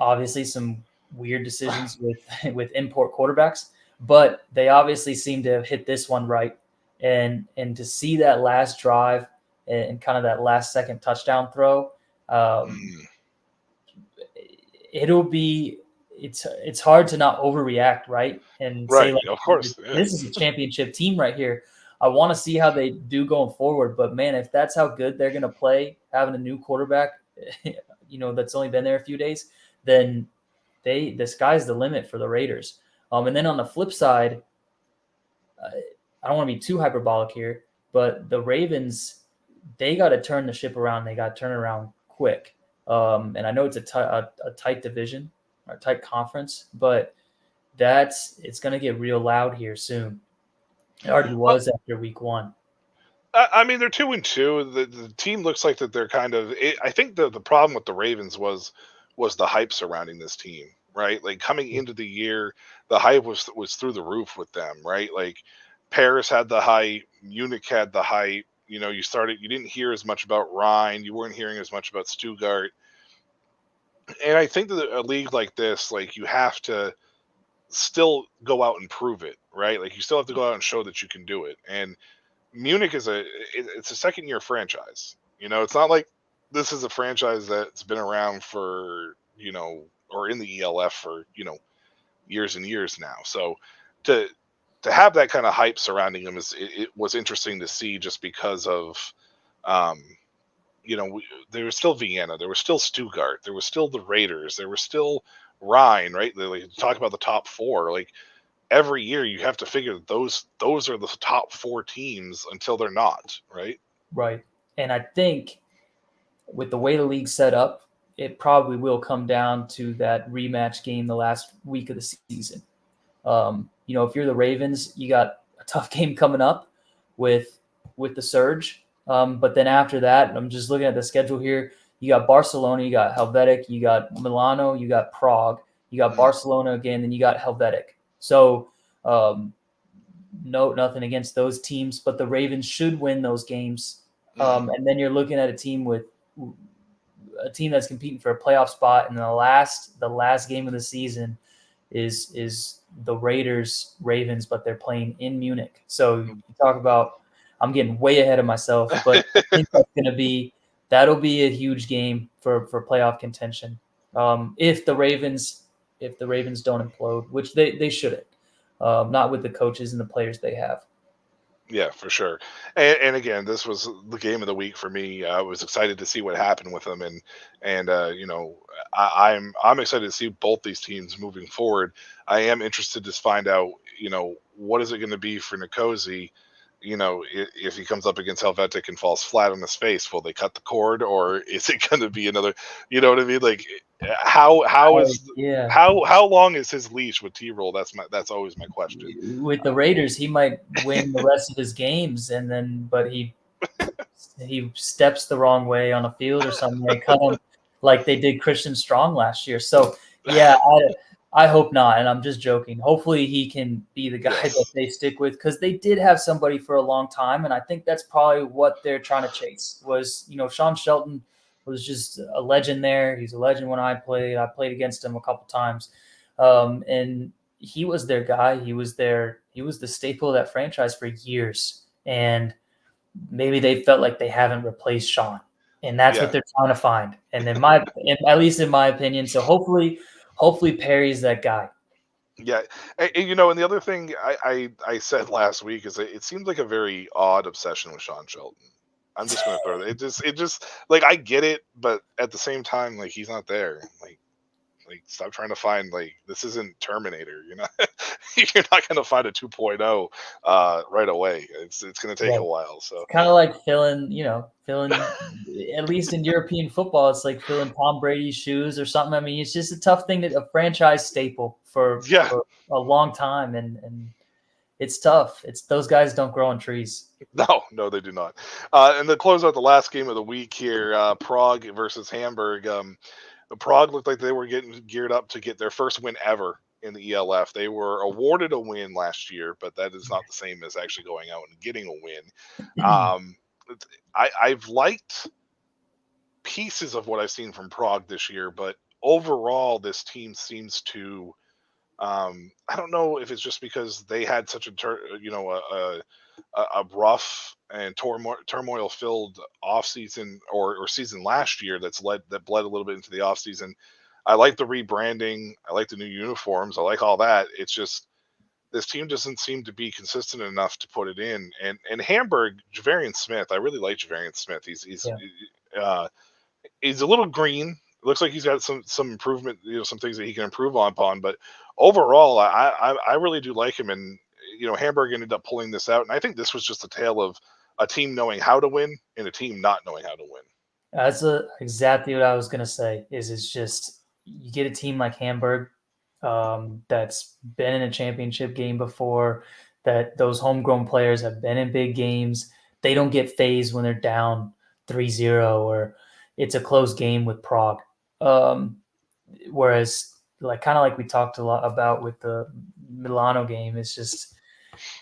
Obviously, some weird decisions with with import quarterbacks, but they obviously seem to have hit this one right. And to see that last drive and kind of that last second touchdown throw, um, Mm. it'll be it's hard to not overreact, right? And say Right. like Of course. Yeah. this is a championship team right here. I want to see how they do going forward, but man, if that's how good they're going to play, having a new quarterback, that's only been there a few days, then the sky's the limit for the Raiders. And then on the flip side, uh, I don't want to be too hyperbolic here, but the Ravens, they got to turn the ship around. They got to turn it around quick. And I know it's a tight division or tight conference, but it's going to get real loud here soon. It already Well, was after week one. I mean, they're 2-2. The team looks like that they're kind of. I think the problem with the Ravens was the hype surrounding this team, right? Like coming into the year, the hype was through the roof with them, right? Like Paris had the hype, Munich had the hype. You didn't hear as much about Rhine, you weren't hearing as much about Stuttgart, and I think that a league like this, like you have to still go out and prove it, right? Like you still have to go out and show that you can do it, and Munich it's a second year franchise. It's not like this is a franchise that's been around for, or in the ELF for, years and years now. So to have that kind of hype surrounding them it was interesting to see just because of um there was still Vienna, there was still Stuttgart, there was still the Raiders, there was still Rhine, right? Like talk about the top four, like every year you have to figure that those are the top four teams until they're not, right? Right. And I think with the way the league's set up, it probably will come down to that rematch game the last week of the season. If you're the Ravens, you got a tough game coming up with the Surge. But then after that, I'm just looking at the schedule here. You got Barcelona, you got Helvetic, you got Milano, you got Prague, you got Mm. Barcelona again, then you got Helvetic. So um, no, nothing against those teams, but the Ravens should win those games. Mm. And then you're looking at a team that's competing for a playoff spot, and the last game of the season is the Raiders Ravens, but they're playing in Munich. So you talk about, I'm getting way ahead of myself, but I think that'll be a huge game for playoff contention. If the Ravens don't implode, which they shouldn't, not with the coaches and the players they have. Yeah, for sure. And again, this was the game of the week for me. I was excited to see what happened with them, I'm excited to see both these teams moving forward. I am interested to find out, what is it going to be for Nkosi. If he comes up against Helvetic and falls flat on his face, will they cut the cord, or is it going to be another? You know what I mean? Like, Yeah, how long is his leash with T-roll? That's always my question. with the Raiders, he might win the rest of his games, but he steps the wrong way on a field or something. They cut him like they did Christian Strong last year. So yeah, I hope not, and I'm just joking. Hopefully, he can be the guy that Yes. they stick with because they did have somebody for a long time, and I think that's probably what they're trying to chase. Was Sean Shelton was just a legend there. He's a legend when I played. I played against him a couple times, and he was their guy. He was there. He was the staple of that franchise for years, and maybe they felt like they haven't replaced Sean, and that's what Yeah. they're trying to find. And at least in my opinion, so hopefully Perry's that guy. Yeah, and the other thing I said last week is that it seems like a very odd obsession with Sean Shelton. I'm just gonna throw that. It just like I get it, but at the same time, like he's not there. Like stop trying to find like this isn't Terminator. You're not you're not gonna find a 2.0 right away. It's gonna take a Right. while. It's So kind of like filling, at least in European football, it's like filling Tom Brady's shoes or something. I mean, it's just a tough thing a franchise staple yeah, for a long time, and it's tough. It's those guys don't grow on trees. no, they do not. And to close out the last game of the week here, Prague versus Hamburg. Prague looked like they were getting geared up to get their first win ever in the ELF. They were awarded a win last year, but that is not the same as actually going out and getting a win. Um, I've liked pieces of what I've seen from Prague this year, but overall, this team seems to. I don't know if it's just because they had such a rough and turmoil filled off season or season last year that bled a little bit into the off season. I like the rebranding. I like the new uniforms. I like all that. It's just this team doesn't seem to be consistent enough to put it in. And Hamburg, Javarian Smith, I really like Javarian Smith. Yeah. Uh, he's a little green. It looks like he's got some improvement, some things that he can improve upon. But overall, I really do like him. And Hamburg ended up pulling this out. And I think this was just a tale of a team knowing how to win and a team not knowing how to win. That's exactly what I was gonna say. It's just you get a team like Hamburg, that's been in a championship game before. That those homegrown players have been in big games. They don't get phased when they're down 3-0 or it's a close game with Prague. Um, Whereas, like kind of like we talked a lot about with the Milano game, it's just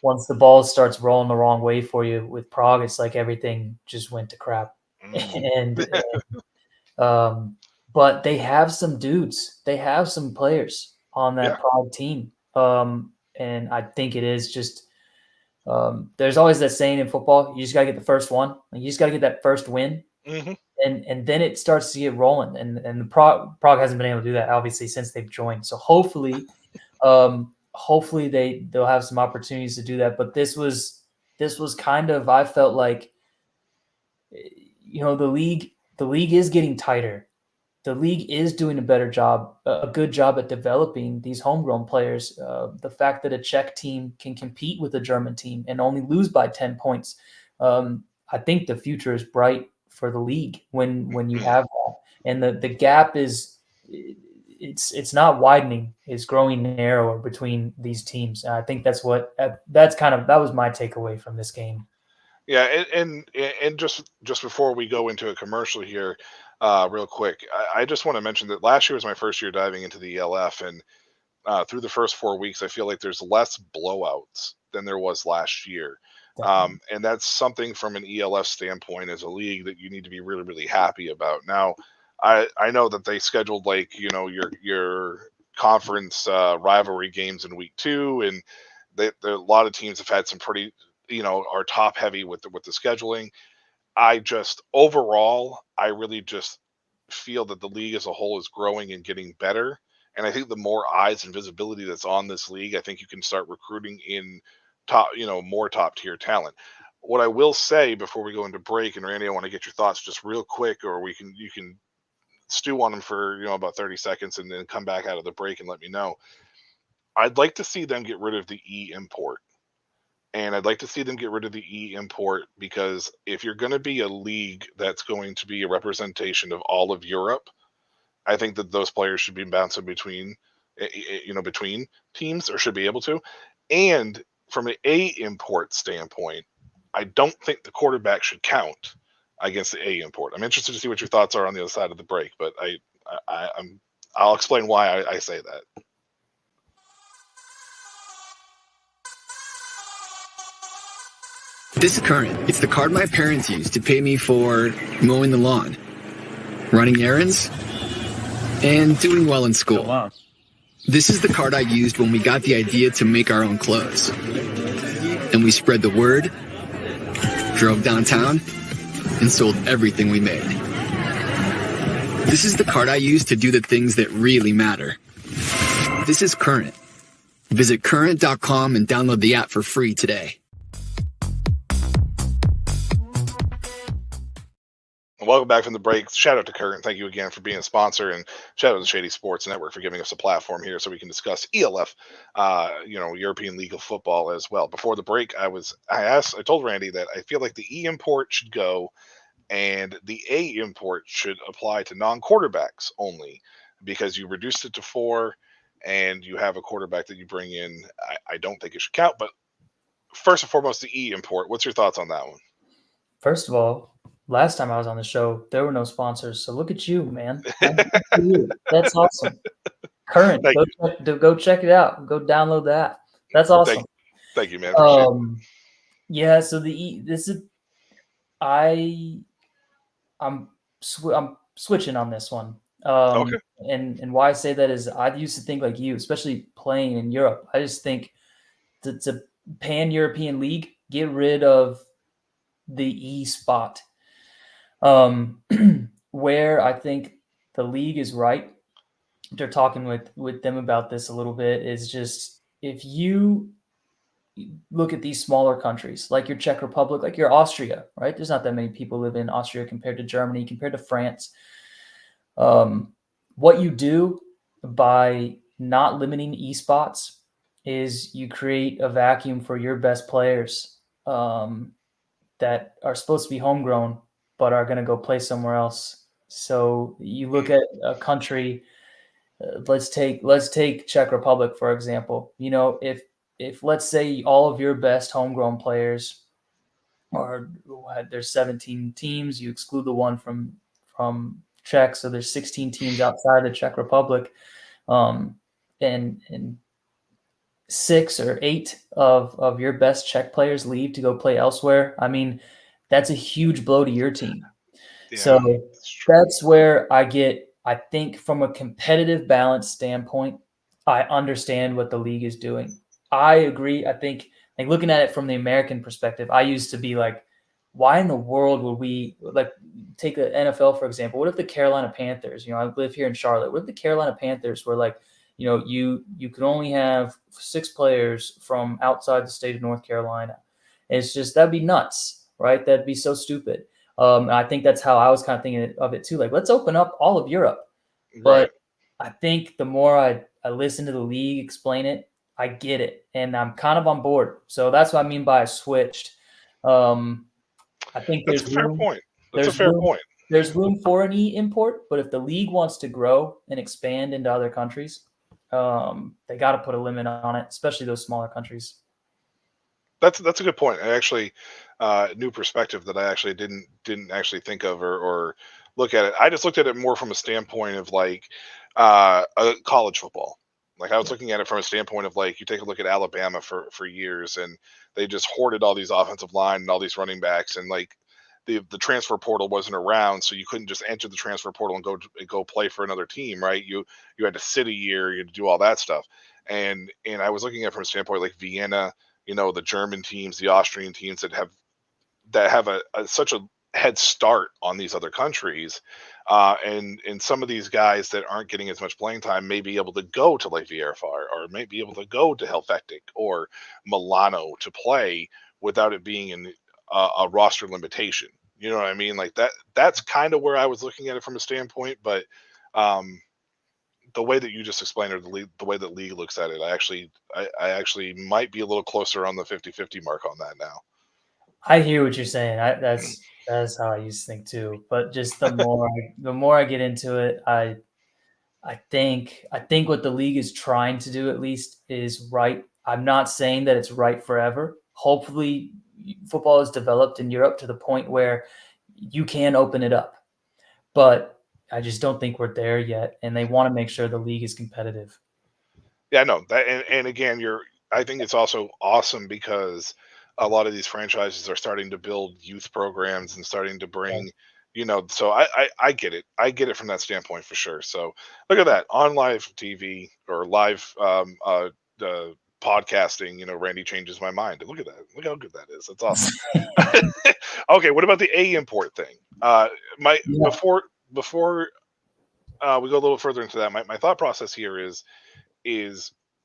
once the ball starts rolling the wrong way for you with Prague, it's like everything just went to crap. Mm. and um, but they have some dudes. They have some players on Yeah. that Prague team. And I think it is just there's always that saying in football, you just gotta get the first one. Like, you just gotta get that first win. Hmm. And then it starts to get rolling. And the Prague hasn't been able to do that obviously since they've joined. So hopefully they'll have some opportunities to do that. But this was kind of, I felt like, the league is getting tighter. The league is doing a better job, a good job at developing these homegrown players. The fact that a Czech team can compete with a German team and only lose by 10 points, I think the future is bright for the league when you have that. And the gap it's not widening; it's growing narrower between these teams. And I think that was my takeaway from this game. Yeah, and just before we go into a commercial here, real quick, I just want to mention that last year was my first year diving into the ELF, and through the first 4 weeks, I feel like there's less blowouts than there was last year. Definitely. And that's something from an ELF standpoint as a league that you need to be really, really happy about. Now, I know that they scheduled like your conference rivalry games in week 2, and a lot of teams have had some pretty are top heavy with the scheduling. I just overall, I really just feel that the league as a whole is growing and getting better. And I think the more eyes and visibility that's on this league, I think you can start recruiting in more top tier talent. What I will say before we go into break, and Randy, I want to get your thoughts just real quick, or you can stew on them for about 30 seconds and then come back out of the break and let me know. I'd like to see them get rid of the import, and I'd like to see them get rid of the import because if you're going to be a league that's going to be a representation of all of Europe, I think that those players should be bouncing between teams, or should be able to. And from an import standpoint, I don't think the quarterback should count against the import. I'm interested to see what your thoughts are on the other side of the break, but I'll explain why I say that. This is current. It's the card my parents used to pay me for mowing the lawn, running errands, and doing well in school. This is the card I used when we got the idea to make our own clothes. And we spread the word, drove downtown, and sold everything we made. This is the card I use to do the things that really matter. This is Current. Visit current.com and download the app for free today. Welcome back from the break. Shout out to Current. Thank you again for being a sponsor, and shout out to Shady Sports Network for giving us a platform here so we can discuss ELF, European League of Football as well. Before the break, I told Randy that I feel like the E import should go, and the A import should apply to non-quarterbacks only, because you reduced it to 4, and you have a quarterback that you bring in. I don't think it should count, but first and foremost, the E import. What's your thoughts on that one? First of all, last time I was on the show, there were no sponsors, so look at you, man. That's awesome. Current, go check it out. Go download the app. That's awesome. Thank you, man. Yeah. So I'm switching on this one. Okay. And why I say that is I used to think like you, especially playing in Europe. I just think to pan-European league, get rid of the E spot. Where I think the league is right, they're talking with them about this a little bit, is just if you look at these smaller countries like your Czech Republic, like your Austria, right? There's not that many people live in Austria compared to Germany, compared to France. What you do by not limiting E spots is you create a vacuum for your best players that are supposed to be homegrown but are going to go play somewhere else. So you look at a country, let's take Czech Republic, for example. You know, if let's say all of your best homegrown players there's 17 teams, you exclude the one from Czech, so there's 16 teams outside the Czech Republic, and 6 or 8 of your best Czech players leave to go play elsewhere. I mean, that's a huge blow to your team. Yeah, so that's where I think from a competitive balance standpoint, I understand what the league is doing. I agree. I think like looking at it from the American perspective, I used to be like, why in the world would we like take the NFL, for example? What if the Carolina Panthers, I live here in Charlotte. What if the Carolina Panthers were like, you could only have 6 players from outside the state of North Carolina? It's just, that'd be nuts, right? That'd be so stupid. And I think that's how I was kind of thinking of it too. Like, let's open up all of Europe. But I think the more I listen to the league explain it, I get it. And I'm kind of on board. So that's what I mean by I switched. I think that's a fair point. That's a fair point. There's room for an E import, but if the league wants to grow and expand into other countries, they got to put a limit on it, especially those smaller countries. That's a good point. I actually new perspective that I actually didn't actually think of or look at it. I just looked at it more from a standpoint of like college football. Like I was looking at it from a standpoint of like, you take a look at Alabama for years, and they just hoarded all these offensive line and all these running backs, and like the transfer portal wasn't around, so you couldn't just enter the transfer portal and go play for another team, right? You had to sit a year, you had to do all that stuff. And I was looking at it from a standpoint like Vienna, the German teams, the Austrian teams that have such a head start on these other countries, and some of these guys that aren't getting as much playing time may be able to go to like VRFR or may be able to go to Helvetic or Milano to play without it being in a roster limitation. You know what I mean? Like that's kind of where I was looking at it from a standpoint, but the way that you just explained it, the way that league looks at it, I actually might be a little closer on the 50-50 mark on that now. I hear what you're saying. That's how I used to think too. But just the more I get into it, I think what the league is trying to do at least is right. I'm not saying that it's right forever. Hopefully football is developed in Europe to the point where you can open it up. But I just don't think we're there yet, and they want to make sure the league is competitive. Yeah, no, that, and again, I think it's also awesome because a lot of these franchises are starting to build youth programs and starting to bring, so I get it. I get it from that standpoint for sure. So look at that on live TV or live podcasting. Randy changes my mind. Look at that. Look how good that is. That's awesome. Okay, what about the A import thing? My Yeah. before we go a little further into that, my thought process here is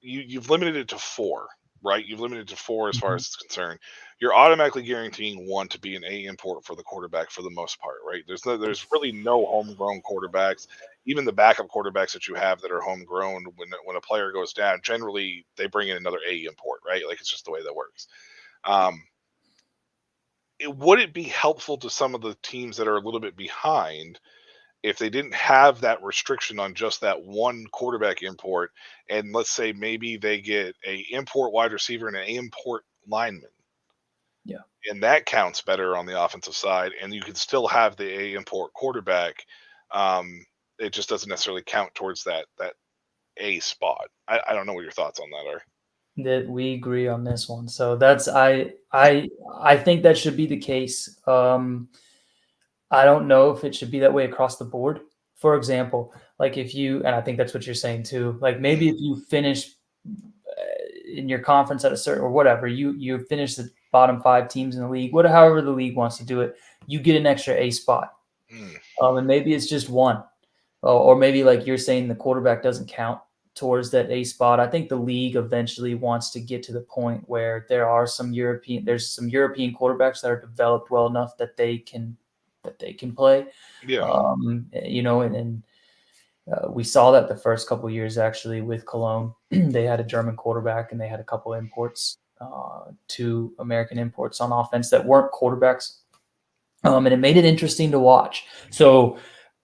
you've limited it to 4, right? You've limited it to 4 as far Mhm. as it's concerned. You're automatically guaranteeing one to be an A import for the quarterback for the most part, right? There's really no homegrown quarterbacks. Even the backup quarterbacks that you have that are homegrown, when a player goes down, generally they bring in another A import, right? Like it's just the way that works. Um, would it be helpful to some of the teams that are a little bit behind if they didn't have that restriction on just that one quarterback import, and let's say maybe they get a import wide receiver and an import lineman, Yeah. and that counts better on the offensive side, and you can still have the A import quarterback. It just doesn't necessarily count towards that A spot. I don't know what your thoughts on that are. That we agree on this one. So that's I think that should be the case. I don't know if it should be that way across the board. For example, like if you, and I think that's what you're saying too, like maybe if you finish in your conference at a certain or whatever, you finish the bottom 5 teams in the league, whatever, however the league wants to do it, you get an extra A spot. Mm, And maybe it's just one, or maybe like you're saying, the quarterback doesn't count towards that A spot. I think the league eventually wants to get to the point where there's some European quarterbacks that are developed well enough that they can play. yeah, And we saw that the first couple of years actually with Cologne. They had a German quarterback and they had a couple of imports, 2 American imports on offense that weren't quarterbacks. And it made it interesting to watch. So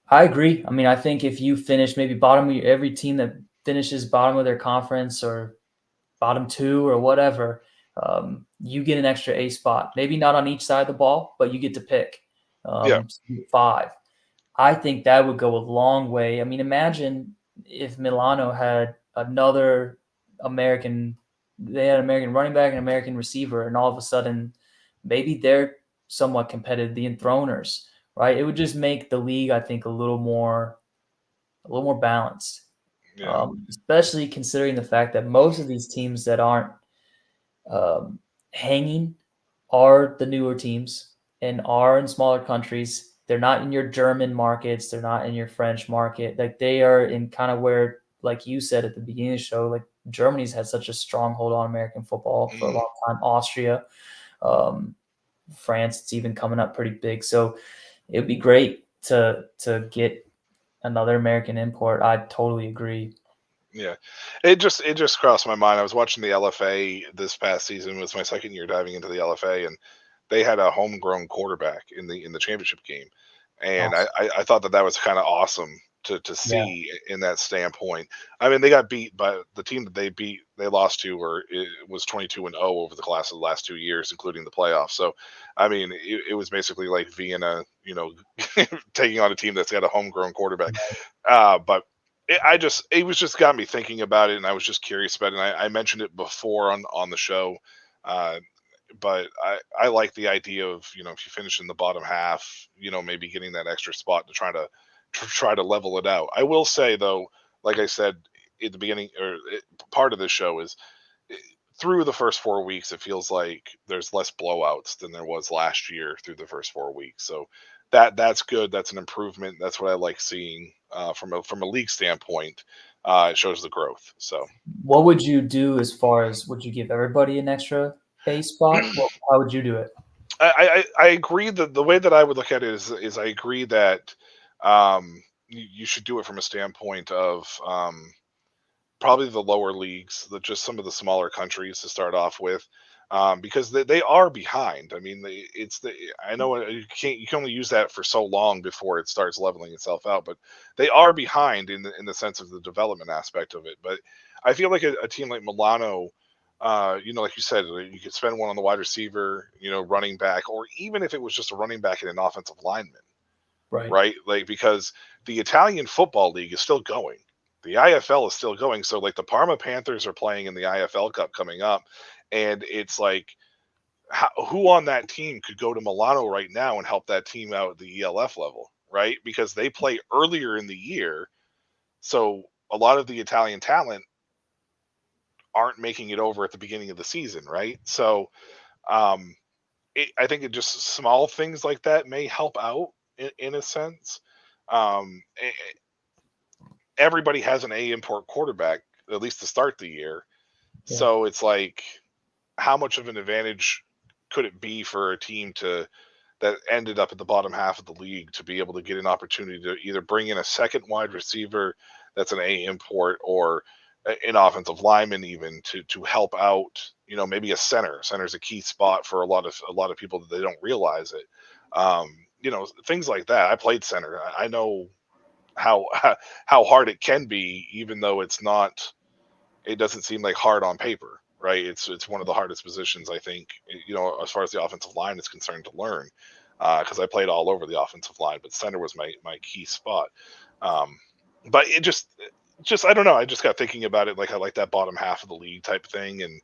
I agree. I mean, I think if you finish maybe every team that finishes bottom of their conference or bottom 2 or whatever, you get an extra A spot. Maybe not on each side of the ball, but you get to pick yeah, 5. I think that would go a long way. I mean, imagine if Milano had another American, they had an American running back and American receiver, and all of a sudden, maybe they're somewhat competitive, the Enthroners, right? It would just make the league, I think, a little more balanced, yeah, especially considering the fact that most of these teams that aren't um, hanging are the newer teams and are in smaller countries. They're not in your German markets. They're not in your French market. Like they are in kind of where, like you said at the beginning of the show, like Germany's had such a stronghold on American football for a mm, long time. Austria, um, France, it's even coming up pretty big. So it'd be great to get another American import. I totally agree. yeah. It just crossed my mind. I was watching the LFA this past season. It was my second year diving into the LFA, and they had a homegrown quarterback in the championship game, and I Awesome. I, I thought that was kind of awesome to Yeah. see in that standpoint. I mean, they got beat by the team that they lost to, or it was 22-0 over the class of the last 2 years, including the playoffs. So, I mean, it was basically like Vienna, taking on a team that's got a homegrown quarterback. But it was just got me thinking about it, and I was just curious about it. And I mentioned it before on the show. Uh, but I like the idea of if you finish in the bottom half, maybe getting that extra spot to try to level it out. I will say though, like I said at the beginning part of this show is through the first 4 weeks, it feels like there's less blowouts than there was last year through the first 4 weeks. So that's good. That's an improvement. That's what I like seeing from a league standpoint. It shows the growth. So What would you do as far as, would you give everybody an extra A spot? Well, how would you do it? I agree that the way that I would look at it is I agree that you should do it from a standpoint of probably the lower leagues, just some of the smaller countries to start off with, because they are behind. I mean, I know you can only use that for so long before it starts leveling itself out, but they are behind in the sense of the development aspect of it. But I feel like a team like Milano, like you said, you could spend one on the wide receiver, running back, or even if it was just a running back and an offensive lineman, Right. right? Like because the Italian football league is still going. The IFL is still going. So like the Parma Panthers are playing in the IFL Cup coming up, and it's like who on that team could go to Milano right now and help that team out at the ELF level, right? Because they play earlier in the year, so a lot of the Italian talent aren't making it over at the beginning of the season, right? So um, I think it just small things like that may help out in a sense. Um, Everybody has an A import quarterback, at least to start the year. Yeah. So it's like, how much of an advantage could it be for a team that ended up at the bottom half of the league to be able to get an opportunity to either bring in a second wide receiver that's an A import, or an offensive lineman even to help out, maybe a center. Center's a key spot for a lot of people that they don't realize it. Things like that. I played center. I know how how hard it can be, even though it doesn't seem like hard on paper, right? It's one of the hardest positions, I think, as far as the offensive line is concerned, to learn, because I played all over the offensive line, but center was my key spot. But it just I don't know. I just got thinking about it, like I like that bottom half of the league type thing, and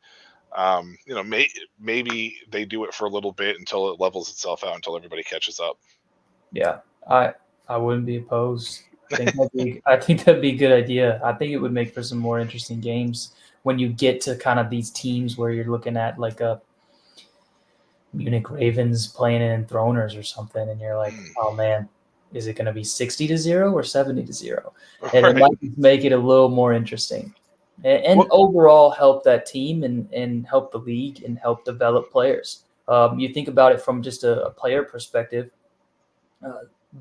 maybe they do it for a little bit until it levels itself out, until everybody catches up. Yeah, I wouldn't be opposed. I think that'd be a good idea. I think it would make for some more interesting games when you get to kind of these teams where you're looking at like a Munich Ravens playing in Throners or something, and you're like, oh man, is it going to be 60-0 or 70-0? And Right. it might make it a little more interesting, and overall help that team and help the league and help develop players. You think about it from just a player perspective.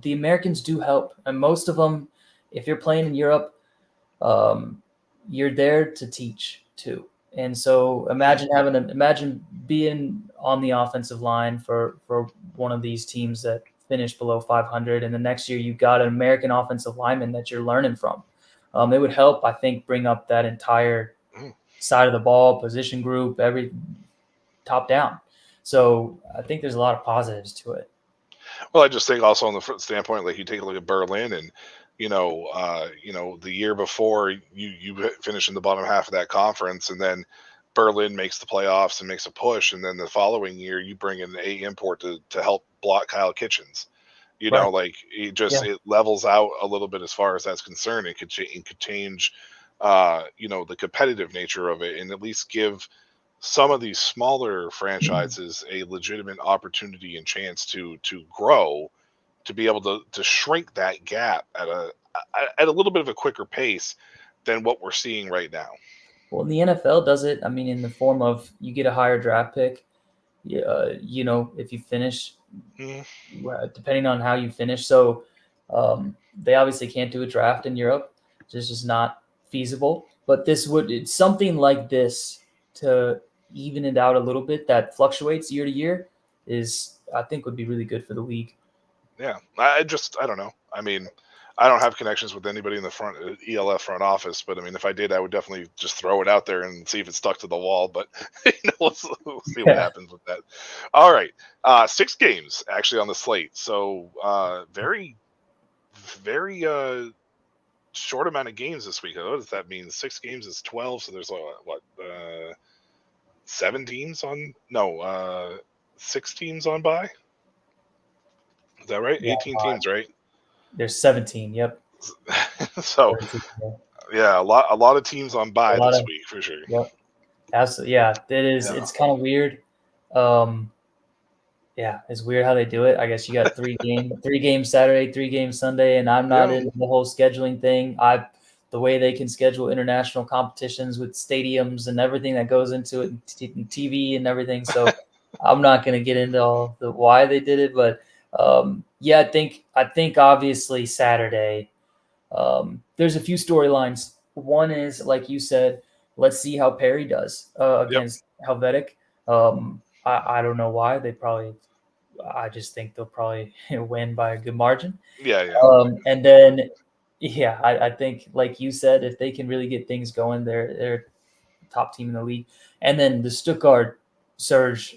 The Americans do help, and most of them, if you're playing in Europe, you're there to teach too. And so imagine being on the offensive line for one of these teams that finished below 500, and the next year you got an American offensive lineman that you're learning from. It would help, I think, bring up that entire side of the ball, position group, every top down. So I think there's a lot of positives to it. Well, I just think also on the standpoint, like you take a look at Berlin, and the year before you finish in the bottom half of that conference, and then Berlin makes the playoffs and makes a push, and then the following year you bring in an A import to help block Kyle Kitchens. Right. Like it levels out a little bit as far as that's concerned. It could change, the competitive nature of it, and at least give some of these smaller franchises a legitimate opportunity and chance to grow, to be able to shrink that gap at a little bit of a quicker pace than what we're seeing right now. Well, the NFL does it. I mean, in the form of you get a higher draft pick. If you finish, depending on how you finish. So they obviously can't do a draft in Europe. It's just not feasible. But it's something like this to even it out a little bit that fluctuates year to year I think would be really good for the league. Yeah, I don't know. I mean, I don't have connections with anybody in the ELF front office, but I mean, if I did, I would definitely just throw it out there and see if it stuck to the wall. But we'll see what happens with that. All right, 6 games actually on the slate, so very, very short amount of games this week. What does that mean? 6 games is 12, so there's 7 teams on? No, 6 teams on bye. Is that right? Yeah, 18 teams, right? There's 17. Yep. So, yeah, a lot of teams on bye this week for sure. Yep. Absolutely. Yeah, it is. Yeah. It's kind of weird. Yeah, it's weird how they do it. I guess you got 3 games Saturday, 3 games Sunday, and I'm not in the whole scheduling thing. The way they can schedule international competitions with stadiums and everything that goes into it, and TV and everything. So I'm not going to get into all the why they did it, but yeah, I think obviously Saturday. There's a few storylines. One is, like you said, let's see how Perry does against Helvetic. I don't know why. I just think they'll probably win by a good margin. Yeah. And then, I think, like you said, if they can really get things going, they're top team in the league. And then the Stuttgart Surge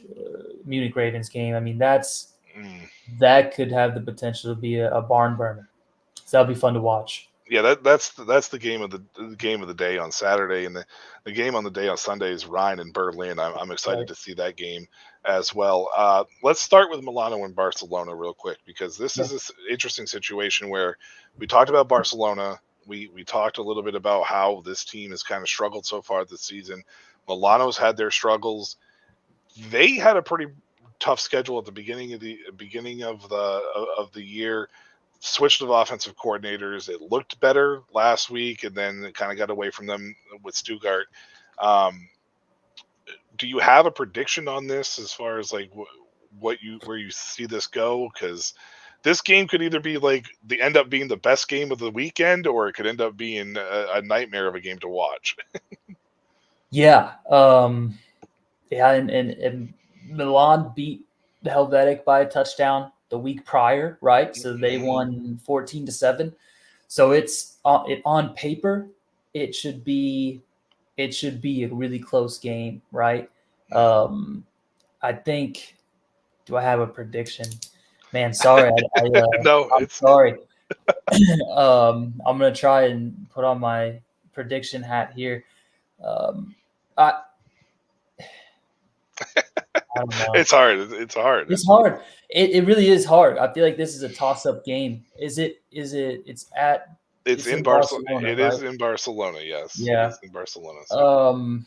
Munich Ravens game. I mean, that could have the potential to be a barn burner. So that'll be fun to watch. Yeah, that's the game of the day on Saturday, and the game on the day on Sunday is Rhine and Berlin. I'm excited to see that game. as well. Let's start with Milano and Barcelona real quick, because this Yeah. is this interesting situation where we talked about Barcelona. We talked a little bit about how this team has kind of struggled so far this season. Milano's had their struggles. They had a pretty tough schedule at the beginning of the year. Switched of offensive coordinators. It looked better last week, and then it kind of got away from them with Stuttgart. Um, do you have a prediction on this as far as like where you see this go? Because this game could either be like end up being the best game of the weekend, or it could end up being a nightmare of a game to watch. Yeah. Yeah, and Milan beat the Helvetic by a touchdown the week prior, right? So they won 14-7. So it's on paper, it should be a really close game, right? I think. Do I have a prediction? Man, sorry, No, I'm sorry. I'm gonna try and put on my prediction hat here. I don't know. It's hard. It's hard. It's hard. It really is hard. I feel like this is a toss-up game. Is it? It's In in Barcelona. Barcelona, It right? is in Barcelona. Yes, it Yeah. is in Barcelona. So.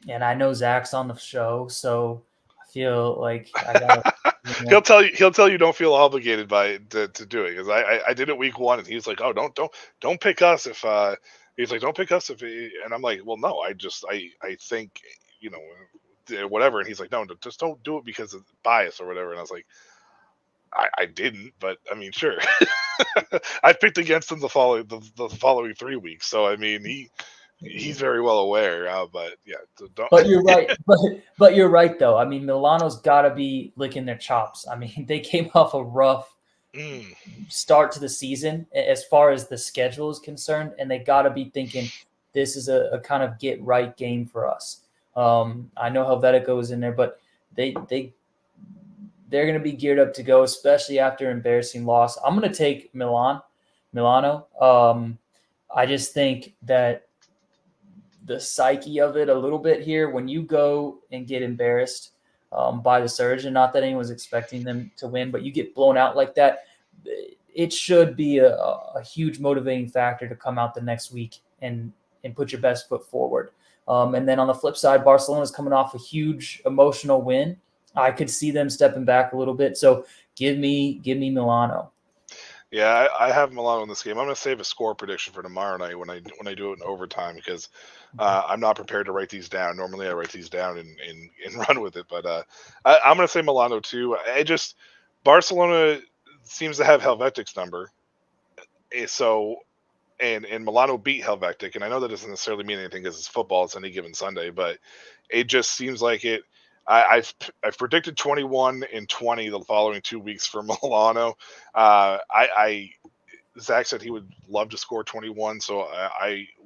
And I know Zach's on the show, so I feel like I gotta. He'll tell you don't feel obligated to do it, because I did it week one, and he's like, oh, don't pick us if he's like, don't pick us if and I'm like, well, no, I think, whatever, and he's like, no, just don't do it because of bias or whatever, and I was like, I didn't, but I mean, sure. I picked against him the following 3 weeks, so I mean he's very well aware, but yeah, don't. But you're right. But you're right though. I mean, Milano's got to be licking their chops. I mean, they came off a rough start to the season as far as the schedule is concerned, and they got to be thinking this is a kind of get right game for us. I know Helvetica is in there, but they're going to be geared up to go, especially after embarrassing loss. I'm going to take Milano. I just think that the psyche of it a little bit here when you go and get embarrassed by the Surge, and not that anyone's expecting them to win, but you get blown out like that, it should be a huge motivating factor to come out the next week and put your best foot forward. And then on the flip side, Barcelona's coming off a huge emotional win. I could see them stepping back a little bit. So give me Milano. Yeah, I have Milano in this game. I'm going to save a score prediction for tomorrow night when I do it in overtime, because I'm not prepared to write these down. Normally, I write these down and run with it. But I'm going to say Milano too. Barcelona seems to have Helvetic's number, so and Milano beat Helvetic, and I know that doesn't necessarily mean anything because it's football. It's any given Sunday, but it just seems like it. I've predicted 21 and 20 the following 2 weeks for Milano. Zach said he would love to score 21, so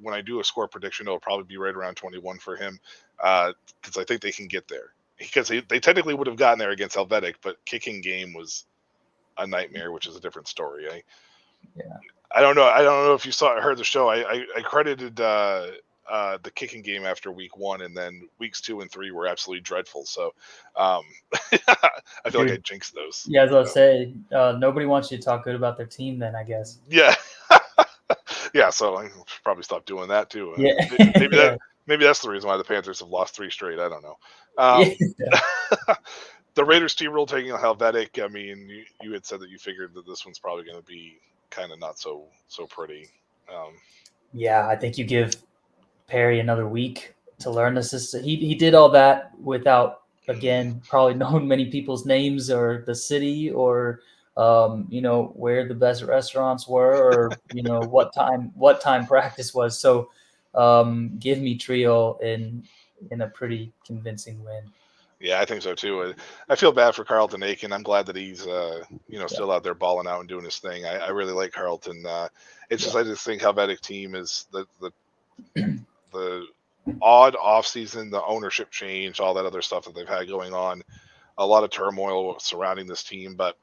when I do a score prediction, it'll probably be right around 21 for him, because I think they can get there. Because they technically would have gotten there against Helvetic, but kicking game was a nightmare, which is a different story. I don't know if you heard the show. I credited the kicking game after week 1, and then weeks 2 and 3 were absolutely dreadful. So I feel like I jinxed those. Yeah, as I was saying, nobody wants you to talk good about their team then, I guess. Yeah. Yeah, so I should probably stop doing that too. Yeah. Maybe that's the reason why the Panthers have lost 3 straight. I don't know. The Raiders team rule taking on Helvetic. I mean, you had said that you figured that this one's probably going to be kind of not so pretty. Yeah, I think you give Perry another week to learn the system. He did all that without, again, probably knowing many people's names or the city or where the best restaurants were, or what time practice was. So give me Trio in a pretty convincing win. Yeah, I think so too. I feel bad for Carlton Aiken. I'm glad that he's still out there balling out and doing his thing. I really like Carlton. It's just I just think Helvetic team is the odd off season, the ownership change, all that other stuff that they've had going on. A lot of turmoil surrounding this team, but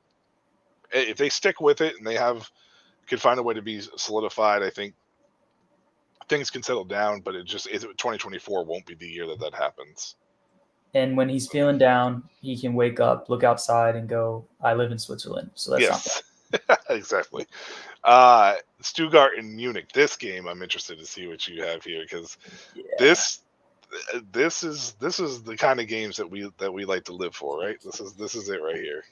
if they stick with it and they could find a way to be solidified, I think things can settle down. But 2024 won't be the year that happens. And when he's feeling down, he can wake up, look outside, and go, I live in Switzerland. So that's not Yes, exactly. Stuttgart and Munich. This game, I'm interested to see what you have here because bad. Yeah. this is the kind of games that we like to live for, right? This is it right here.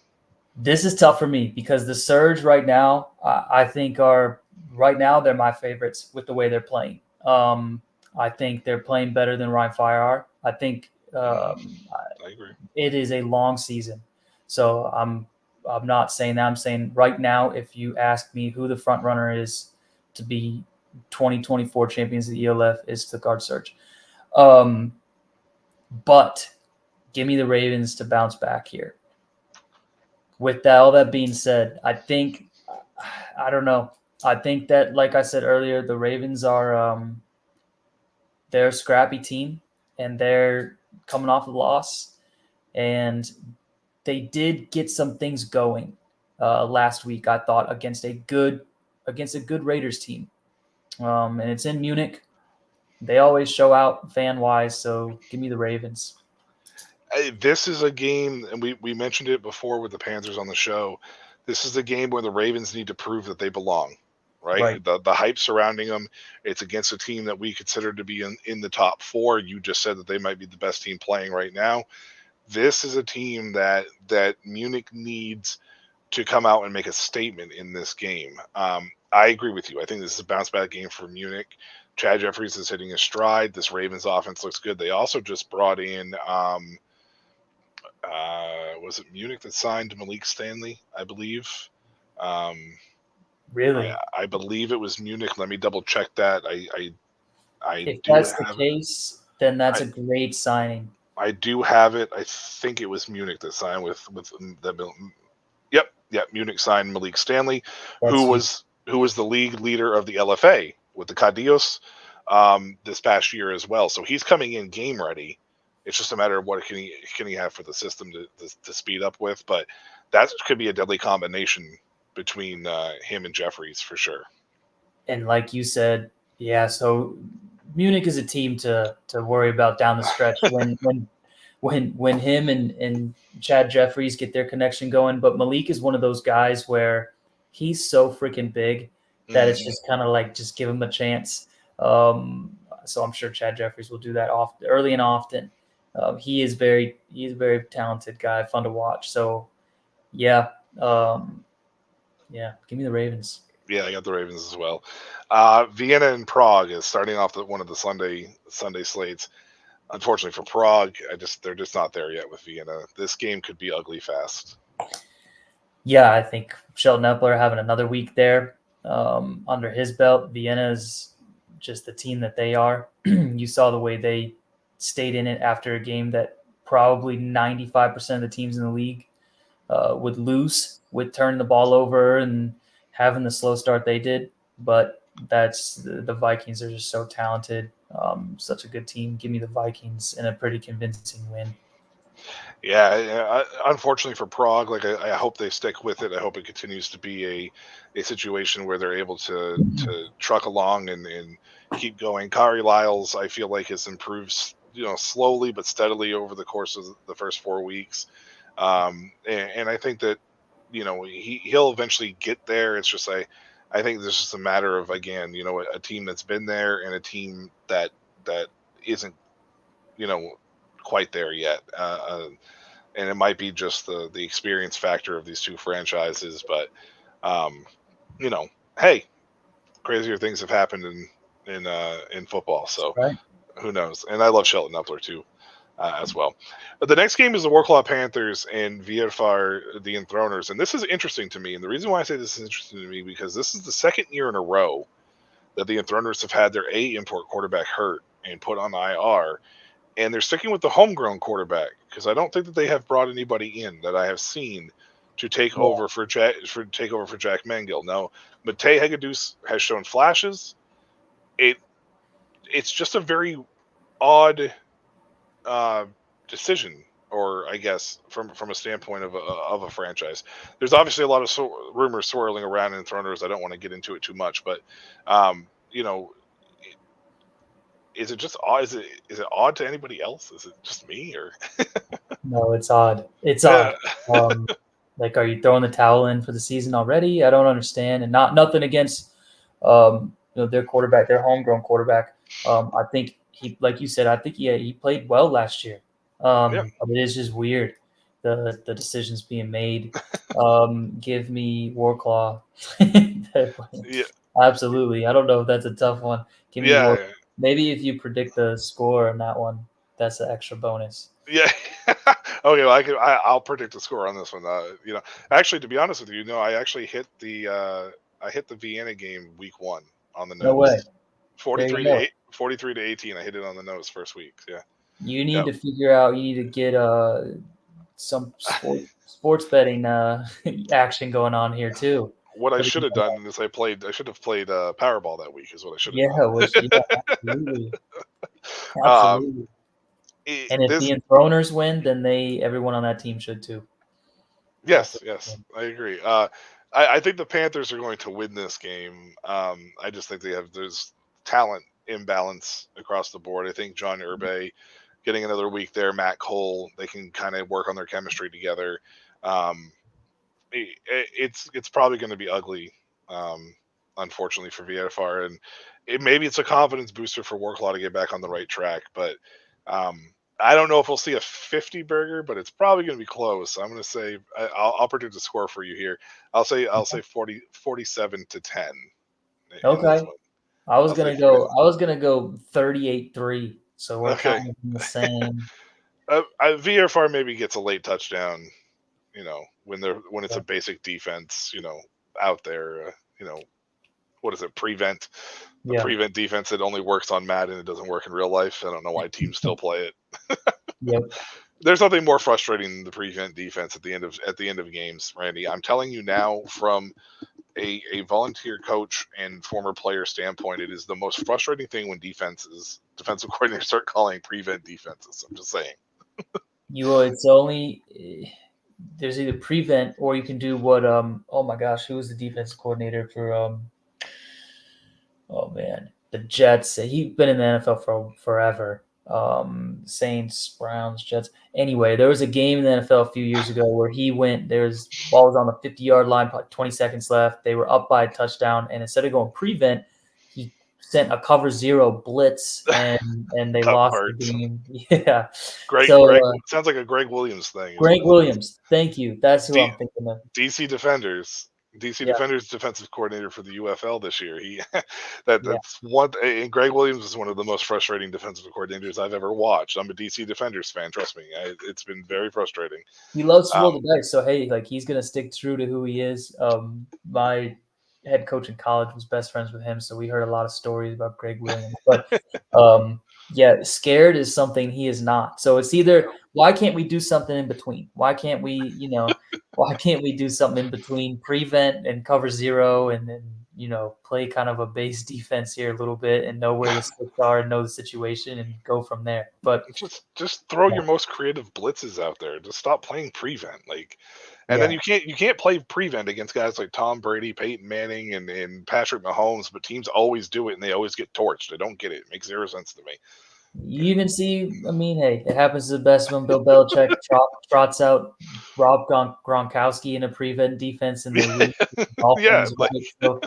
This is tough for me because the Surge right now, I think right now they're my favorites with the way they're playing. I think they're playing better than Ryan Fire. I think I agree. it is a long season, so I'm not saying that. I'm saying right now, if you ask me who the front runner is to be 2024 champions of the ELF, is the guard Surge. But give me the Ravens to bounce back here. With that, all that being said, I don't know. I think that, like I said earlier, the Ravens are they're a scrappy team, and they're coming off a loss, and they did get some things going last week. I thought against a good Raiders team, and it's in Munich. They always show out fan wise, so give me the Ravens. This is a game, and we mentioned it before with the Panthers on the show. This is a game where the Ravens need to prove that they belong, right? The hype surrounding them. It's against a team that we consider to be in the top 4. You just said that they might be the best team playing right now. This is a team that Munich needs to come out and make a statement in this game. I agree with you. I think this is a bounce back game for Munich. Chad Jeffries is hitting his stride. This Ravens offense looks good. They also just brought in was it Munich that signed Malik Stanley, I believe. Really? I believe it was Munich. Let me double check that. If that's the case, then that's a great signing. I do have it. I think it was Munich that signed with the. Yep. Munich signed Malik Stanley, who was the league leader of the LFA with the Cadillos this past year as well. So he's coming in game ready. It's just a matter of what can he have for the system to speed up with. But that could be a deadly combination between him and Jeffries for sure. And like you said, yeah. So Munich is a team to worry about down the stretch when him and Chad Jeffries get their connection going. But Malik is one of those guys where he's so freaking big that it's just kind of like just give him a chance. So I'm sure Chad Jeffries will do that early and often. He's a very talented guy, fun to watch. So yeah, give me the Ravens. Yeah, I got the Ravens as well. Vienna and Prague is starting off one of the Sunday slates. Unfortunately for Prague, they're just not there yet with Vienna. This game could be ugly fast. Yeah, I think Sheldon Epler having another week there under his belt. Vienna is just the team that they are. You saw the way they stayed in it after a game that probably 95% of the teams in the league would lose, would turn the ball over and having the slow start they did. But that's the Vikings are just so talented, such a good team. Give me the Vikings in a pretty convincing win. Yeah, unfortunately for Prague, like I hope they stick with it. I hope it continues to be a situation where they're able to truck along and keep going. Kari Lyles, I feel like, has improved, slowly but steadily over the course of the first 4 weeks, and I think that he'll eventually get there. It's just I think this is a matter of, again, a team that's been there and a team that isn't quite there yet. And it might be just the experience factor of these two franchises, but hey, crazier things have happened in football, so who knows? And I love Shelton Epler too, as well. But the next game is the Warclaw Panthers and VFR the Enthroners, and this is interesting to me. And the reason why I say this is interesting to me because this is the second year in a row that the Enthroners have had their import quarterback hurt and put on IR. And they're sticking with the homegrown quarterback because I don't think that they have brought anybody in that I have seen to take over for Jack Mangill. Now, Matej Hegedus has shown flashes. It's just a very odd decision, or I guess from a standpoint of a franchise. There's obviously a lot of rumors swirling around in Throners. I don't want to get into it too much, but is it just odd? Is it odd to anybody else? Is it just me or? No, it's odd. It's Yeah. odd. Like, are you throwing the towel in for the season already? I don't understand. And nothing against, their quarterback, their homegrown quarterback. I think he, like you said, I think he played well last year. Yeah. But it is just weird the decisions being made. Give me Warclaw. Yeah. Absolutely. I don't know if that's a tough one. Give me War. Yeah. Maybe if you predict the score on that one, that's an extra bonus. Yeah. Okay. Well, I'll predict the score on this one. Actually, to be honest with you, I actually hit I hit the Vienna game week 1 on the No way. nose. There you 43 to go. 8, 43 to 18. I hit it on the nose first week. Yeah. You need Yeah. to figure out. You need to get some sports betting action going on here too. What I For the- should have done is I should have played Powerball that week. Is what I should have Yeah, absolutely, done. absolutely. And if This the Enthroners win, then everyone on that team should too. Yes, I agree. I think the Panthers are going to win this game. I just think there's talent imbalance across the board. I think John Urbe getting another week there, Matt Cole, they can kind of work on their chemistry together. Um, it's probably going to be ugly, unfortunately for VFR, and maybe it's a confidence booster for Warclaw to get back on the right track, but. I don't know if we'll see a 50 burger, but it's probably going to be close. I'm going to say I'll predict a score for you here. I'll say 47 to 10. In this Okay. one. I was I'll say gonna 40. go. I was gonna go 38-3. So we're Okay. kind of in the same. VFR maybe gets a late touchdown. When it's Yeah. a basic defense. Out there. What is it? Prevent. The Yeah. prevent defense that only works on Madden. It doesn't work in real life. I don't know why teams still play it. Yep. There's nothing more frustrating than the prevent defense at the end of games, Randy. I'm telling you now, from a volunteer coach and former player standpoint, it is the most frustrating thing when defensive coordinators start calling prevent defenses. I'm just saying. It's only there's either prevent or you can do what oh my gosh, who was the defensive coordinator for oh man, the Jets. He's been in the NFL for forever. Saints, Browns, Jets. Anyway, there was a game in the NFL a few years ago where he went. There's ball was on the 50-yard line, probably 20 seconds left. They were up by a touchdown, and instead of going prevent, he sent a cover 0 blitz, and they That lost the hurts. game. Yeah. Greg sounds like a Greg Williams thing. Greg Williams. Thank you. That's who I'm thinking of. DC Defenders. DC Yeah. Defenders defensive coordinator for the UFL this year. Yeah. That's one. And Greg Williams is one of the most frustrating defensive coordinators I've ever watched. I'm a DC Defenders fan. Trust me, it's been very frustrating. He loves to roll the dice, so hey, like he's gonna stick true to who he is. My head coach in college was best friends with him, so we heard a lot of stories about Greg Williams. But yeah, scared is something he is not. So it's either why can't we do something in between? Why can't we, why can't we do something in between prevent and cover 0 and then play kind of a base defense here a little bit and know where the sticks are and know the situation and go from there. But just throw your most creative blitzes out there. Just stop playing prevent, then you can't play prevent against guys like Tom Brady, Peyton Manning, and Patrick Mahomes. But teams always do it, and they always get torched. I don't get it. It makes 0 sense to me. You even see, hey, it happens to the best when Bill Belichick trots out Rob Gronkowski in a prevent defense, and they lose. Yeah, so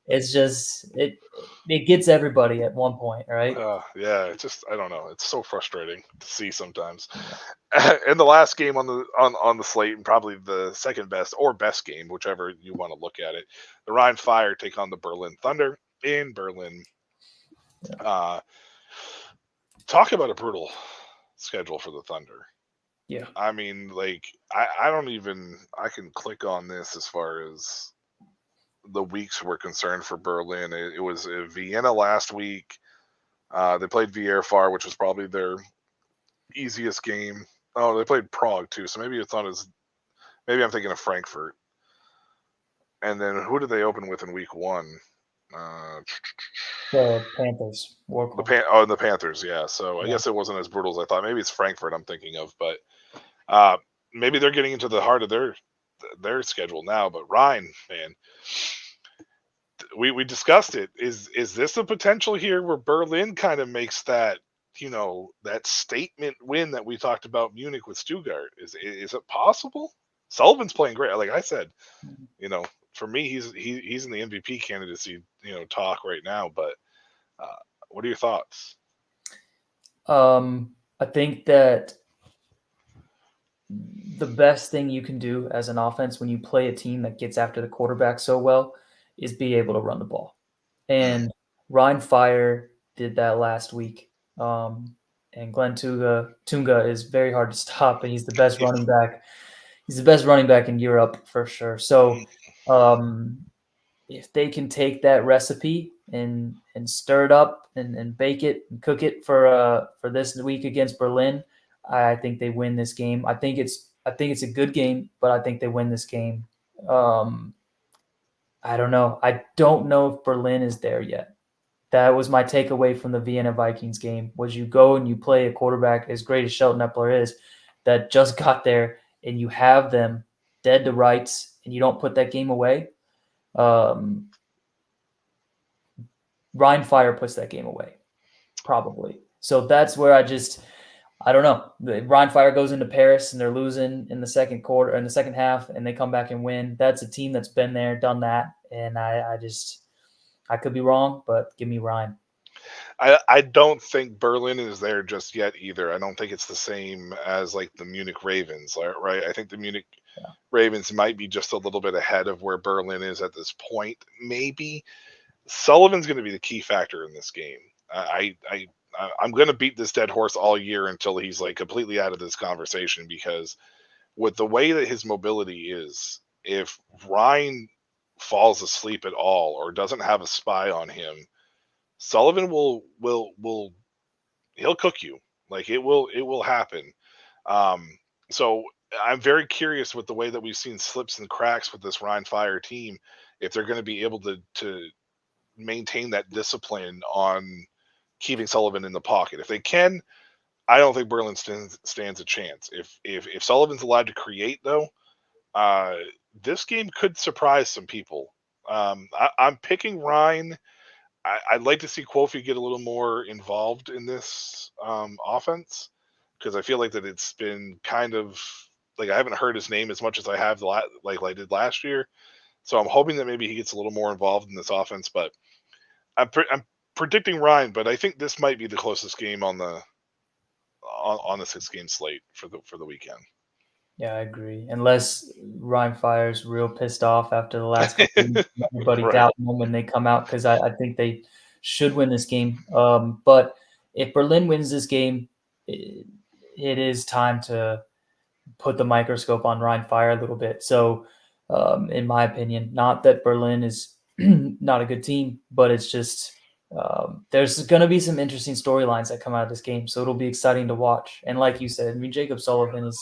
it's just it gets everybody at one point, right? Yeah, it's just I don't know. It's so frustrating to see sometimes. And the last game on the slate, and probably the second best or best game, whichever you want to look at it, the Rhine Fire take on the Berlin Thunder in Berlin. Yeah. Talk about a brutal schedule for the Thunder. Yeah. I mean, I can click on this as far as the weeks were concerned for Berlin. It was Vienna last week. They played VFR, which was probably their easiest game. Oh, they played Prague too, so maybe it's not as. Maybe I'm thinking of Frankfurt. And then who did they open with in week 1? The Panthers. The Panthers, yeah. So I guess it wasn't as brutal as I thought. Maybe it's Frankfurt I'm thinking of, but maybe they're getting into the heart of their schedule now. But Rhine, man, we discussed it. Is this a potential here where Berlin kind of makes that, that statement win that we talked about Munich with Stuttgart? Is it possible? Sullivan's playing great. Like I said, for me, he's in the MVP candidacy, talk right now. But what are your thoughts? I think that the best thing you can do as an offense when you play a team that gets after the quarterback so well is be able to run the ball. And Ryan Fire did that last week. And Glenn Tunga is very hard to stop, and he's the best running back. He's the best running back in Europe for sure. So if they can take that recipe and stir it up and bake it and cook it for this week against Berlin, I think they win this game. I think it's a good game, but I think they win this game. I don't know. I don't know if Berlin is there yet. That was my takeaway from the Vienna Vikings game, was you go and you play a quarterback as great as Shelton Epler is, that just got there, and you have them dead to rights, and you don't put that game away. Ryan Fire puts that game away, probably. So that's where I don't know. Ryan Fire goes into Paris and they're losing in the second half, and they come back and win. That's a team that's been there, done that, and I could be wrong, but give me Ryan. I don't think Berlin is there just yet either. I don't think it's the same as like the Munich Ravens, right? I think the Munich Ravens might be just a little bit ahead of where Berlin is at this point. Maybe Sullivan's going to be the key factor in this game. I'm going to beat this dead horse all year until he's like completely out of this conversation, because with the way that his mobility is, if Ryan falls asleep at all or doesn't have a spy on him, Sullivan he'll cook you. Like it will happen. So I'm very curious with the way that we've seen slips and cracks with this Ryan Fire team, if they're going to be able to maintain that discipline on keeping Sullivan in the pocket. If they can, I don't think Berlin stands a chance. If Sullivan's allowed to create, though, this game could surprise some people. I'm picking Ryan. I'd like to see Kofi get a little more involved in this offense, because I feel like that it's been kind of like I haven't heard his name as much as I have like I did last year. So I'm hoping that maybe he gets a little more involved in this offense. But I'm predicting Ryan, but I think this might be the closest game on the 6-game slate for the weekend. Yeah, I agree. Unless Ryan Fire's real pissed off after the last couple of weeks, everybody Right. doubting them when they come out, because I think they should win this game. But if Berlin wins this game, it is time to put the microscope on Ryan Fire a little bit. So, in my opinion, not that Berlin is not a good team, but it's just there's going to be some interesting storylines that come out of this game. So it'll be exciting to watch. And like you said, I mean, Jacob Sullivan is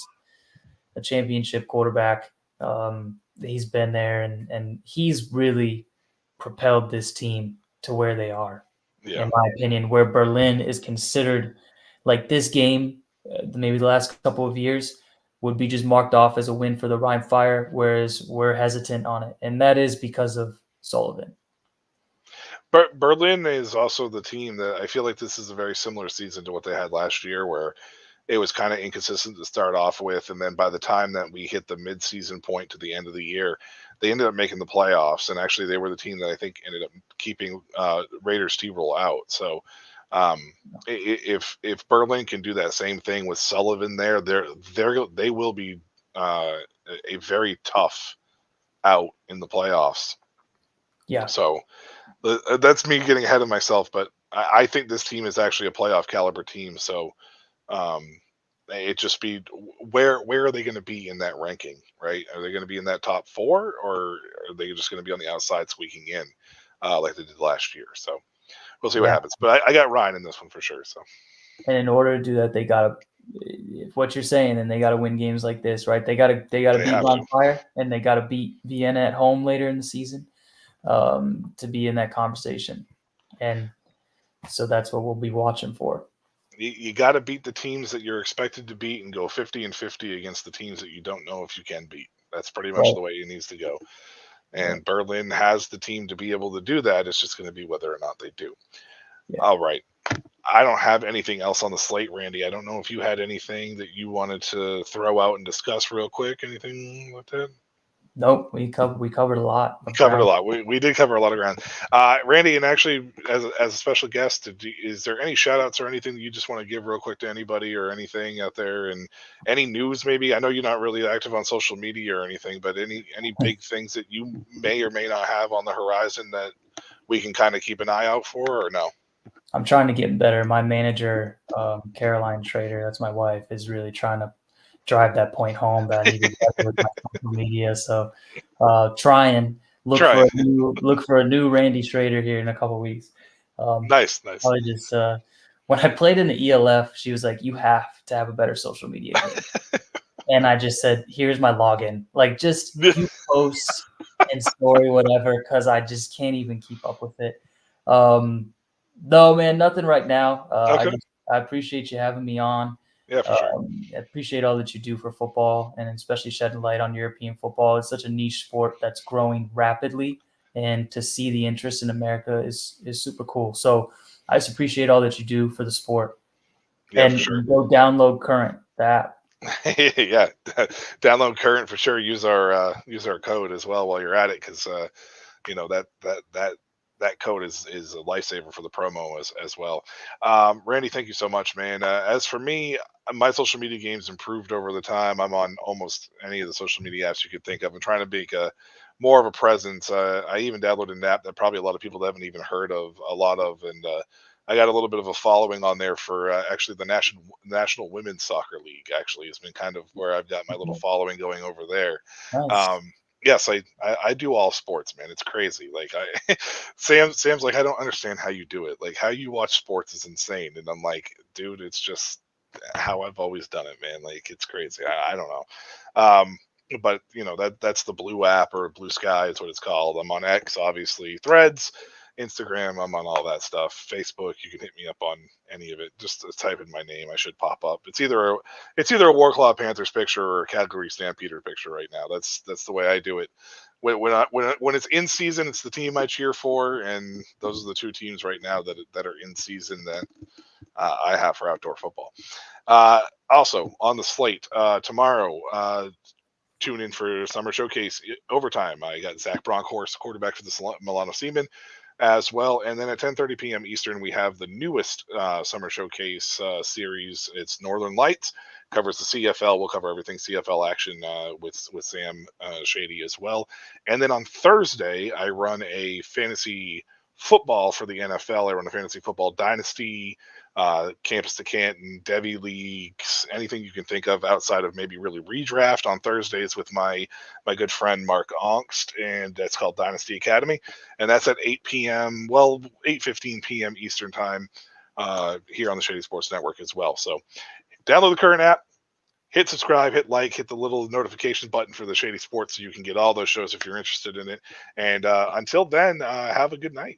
a championship quarterback. He's been there, and he's really propelled this team to where they are, in my opinion, where Berlin is considered like this game, maybe the last couple of years, would be just marked off as a win for the Ryan Fire, whereas we're hesitant on it. And that is because of Sullivan. But Berlin is also the team that I feel like this is a very similar season to what they had last year, where it was kind of inconsistent to start off with, and then by the time that we hit the mid-season point to the end of the year, they ended up making the playoffs, and actually they were the team that I think ended up keeping Raiders T-Roll out. So if Berlin can do that same thing with Sullivan there, they will be a very tough out in the playoffs. Yeah. So that's me getting ahead of myself, but I think this team is actually a playoff caliber team. So it just be where are they going to be in that ranking, right? Are they going to be in that top 4, or are they just going to be on the outside squeaking in like they did last year? So we'll see what happens. But I got Ryan in this one for sure. So, and in order to do that, they got to, if what you're saying, then they got to win games like this, right? They got to beat Ryan Fire, and they got to beat Vienna at home later in the season to be in that conversation. And so that's what we'll be watching for. You got to beat the teams that you're expected to beat and go 50-50 against the teams that you don't know if you can beat. That's pretty much the way it needs to go. And Berlin has the team to be able to do that. It's just going to be whether or not they do. Yeah. All right. I don't have anything else on the slate, Randy. I don't know if you had anything that you wanted to throw out and discuss real quick. Anything like that? Nope, we covered a lot. We covered a lot. We did cover a lot of ground. Randy, and actually, as a special guest, is there any shout outs or anything that you just want to give real quick to anybody or anything out there? And any news, maybe? I know you're not really active on social media or anything, but any big things that you may or may not have on the horizon that we can kind of keep an eye out for, or no? I'm trying to get better. My manager, Caroline Schroeder, that's my wife, is really trying to drive that point home that I need to better with my social media. So try and look for a new Randy Schroeder here in a couple of weeks. Nice. Probably just when I played in the ELF, she was like, "You have to have a better social media game," and I just said, "Here's my login. Like, just few posts and story, whatever, because I just can't even keep up with it." No, man, nothing right now. Okay. I appreciate you having me on. Yeah, for sure. I appreciate all that you do for football, and especially shedding light on European football. It's such a niche sport that's growing rapidly, and to see the interest in America is super cool. So I just appreciate all that you do for the sport. Yeah, and for sure. Go download Current, the app. Yeah, download Current for sure. Use our code as well while you're at it, because that code is a lifesaver for the promo as well. Randy, thank you so much, man. As for me, my social media game's improved over the time. I'm on almost any of the social media apps you could think of. I'm trying to make more of a presence. I even downloaded an app that probably a lot of people haven't even heard of a lot of, and I got a little bit of a following on there for actually the National Women's Soccer League. Actually, has been kind of where I've got my little following going over there. Nice. Yes, I do all sports, man. It's crazy. Like Sam's like, I don't understand how you do it. Like, how you watch sports is insane. And I'm like, dude, it's just how I've always done it, man. Like, it's crazy. I don't know. But that's the Blue app, or Blue Sky is what it's called. I'm on X, obviously, Threads, Instagram. I'm on all that stuff. Facebook, you can hit me up on any of it. Just type in my name, I should pop up. It's either a Warclaw Panthers picture or a Calgary Stampeder picture right now. That's the way I do it. When it's in season, it's the team I cheer for, and those are the two teams right now that are in season that I have for outdoor football. Also on the slate tomorrow. Tune in for Summer Showcase Overtime. I got Zach Bronkhorst, quarterback for the Milano Seamen, as well. And then at 10:30 p.m. Eastern, we have the newest Summer Showcase series. It's Northern Lights. Covers the CFL. We'll cover everything CFL action with Sam Shady as well. And then on Thursday, I run a fantasy football for the NFL. I run a fantasy football dynasty, campus to Canton, Devi leagues, anything you can think of outside of maybe really redraft on Thursdays with my good friend Mark Ongst, and that's called Dynasty Academy, and that's at 8 p.m. Well, 8:15 p.m. Eastern time here on the Shady Sports Network as well. So download the Current app, hit subscribe, hit like, hit the little notification button for the Shady Sports so you can get all those shows if you're interested in it. And until then, have a good night.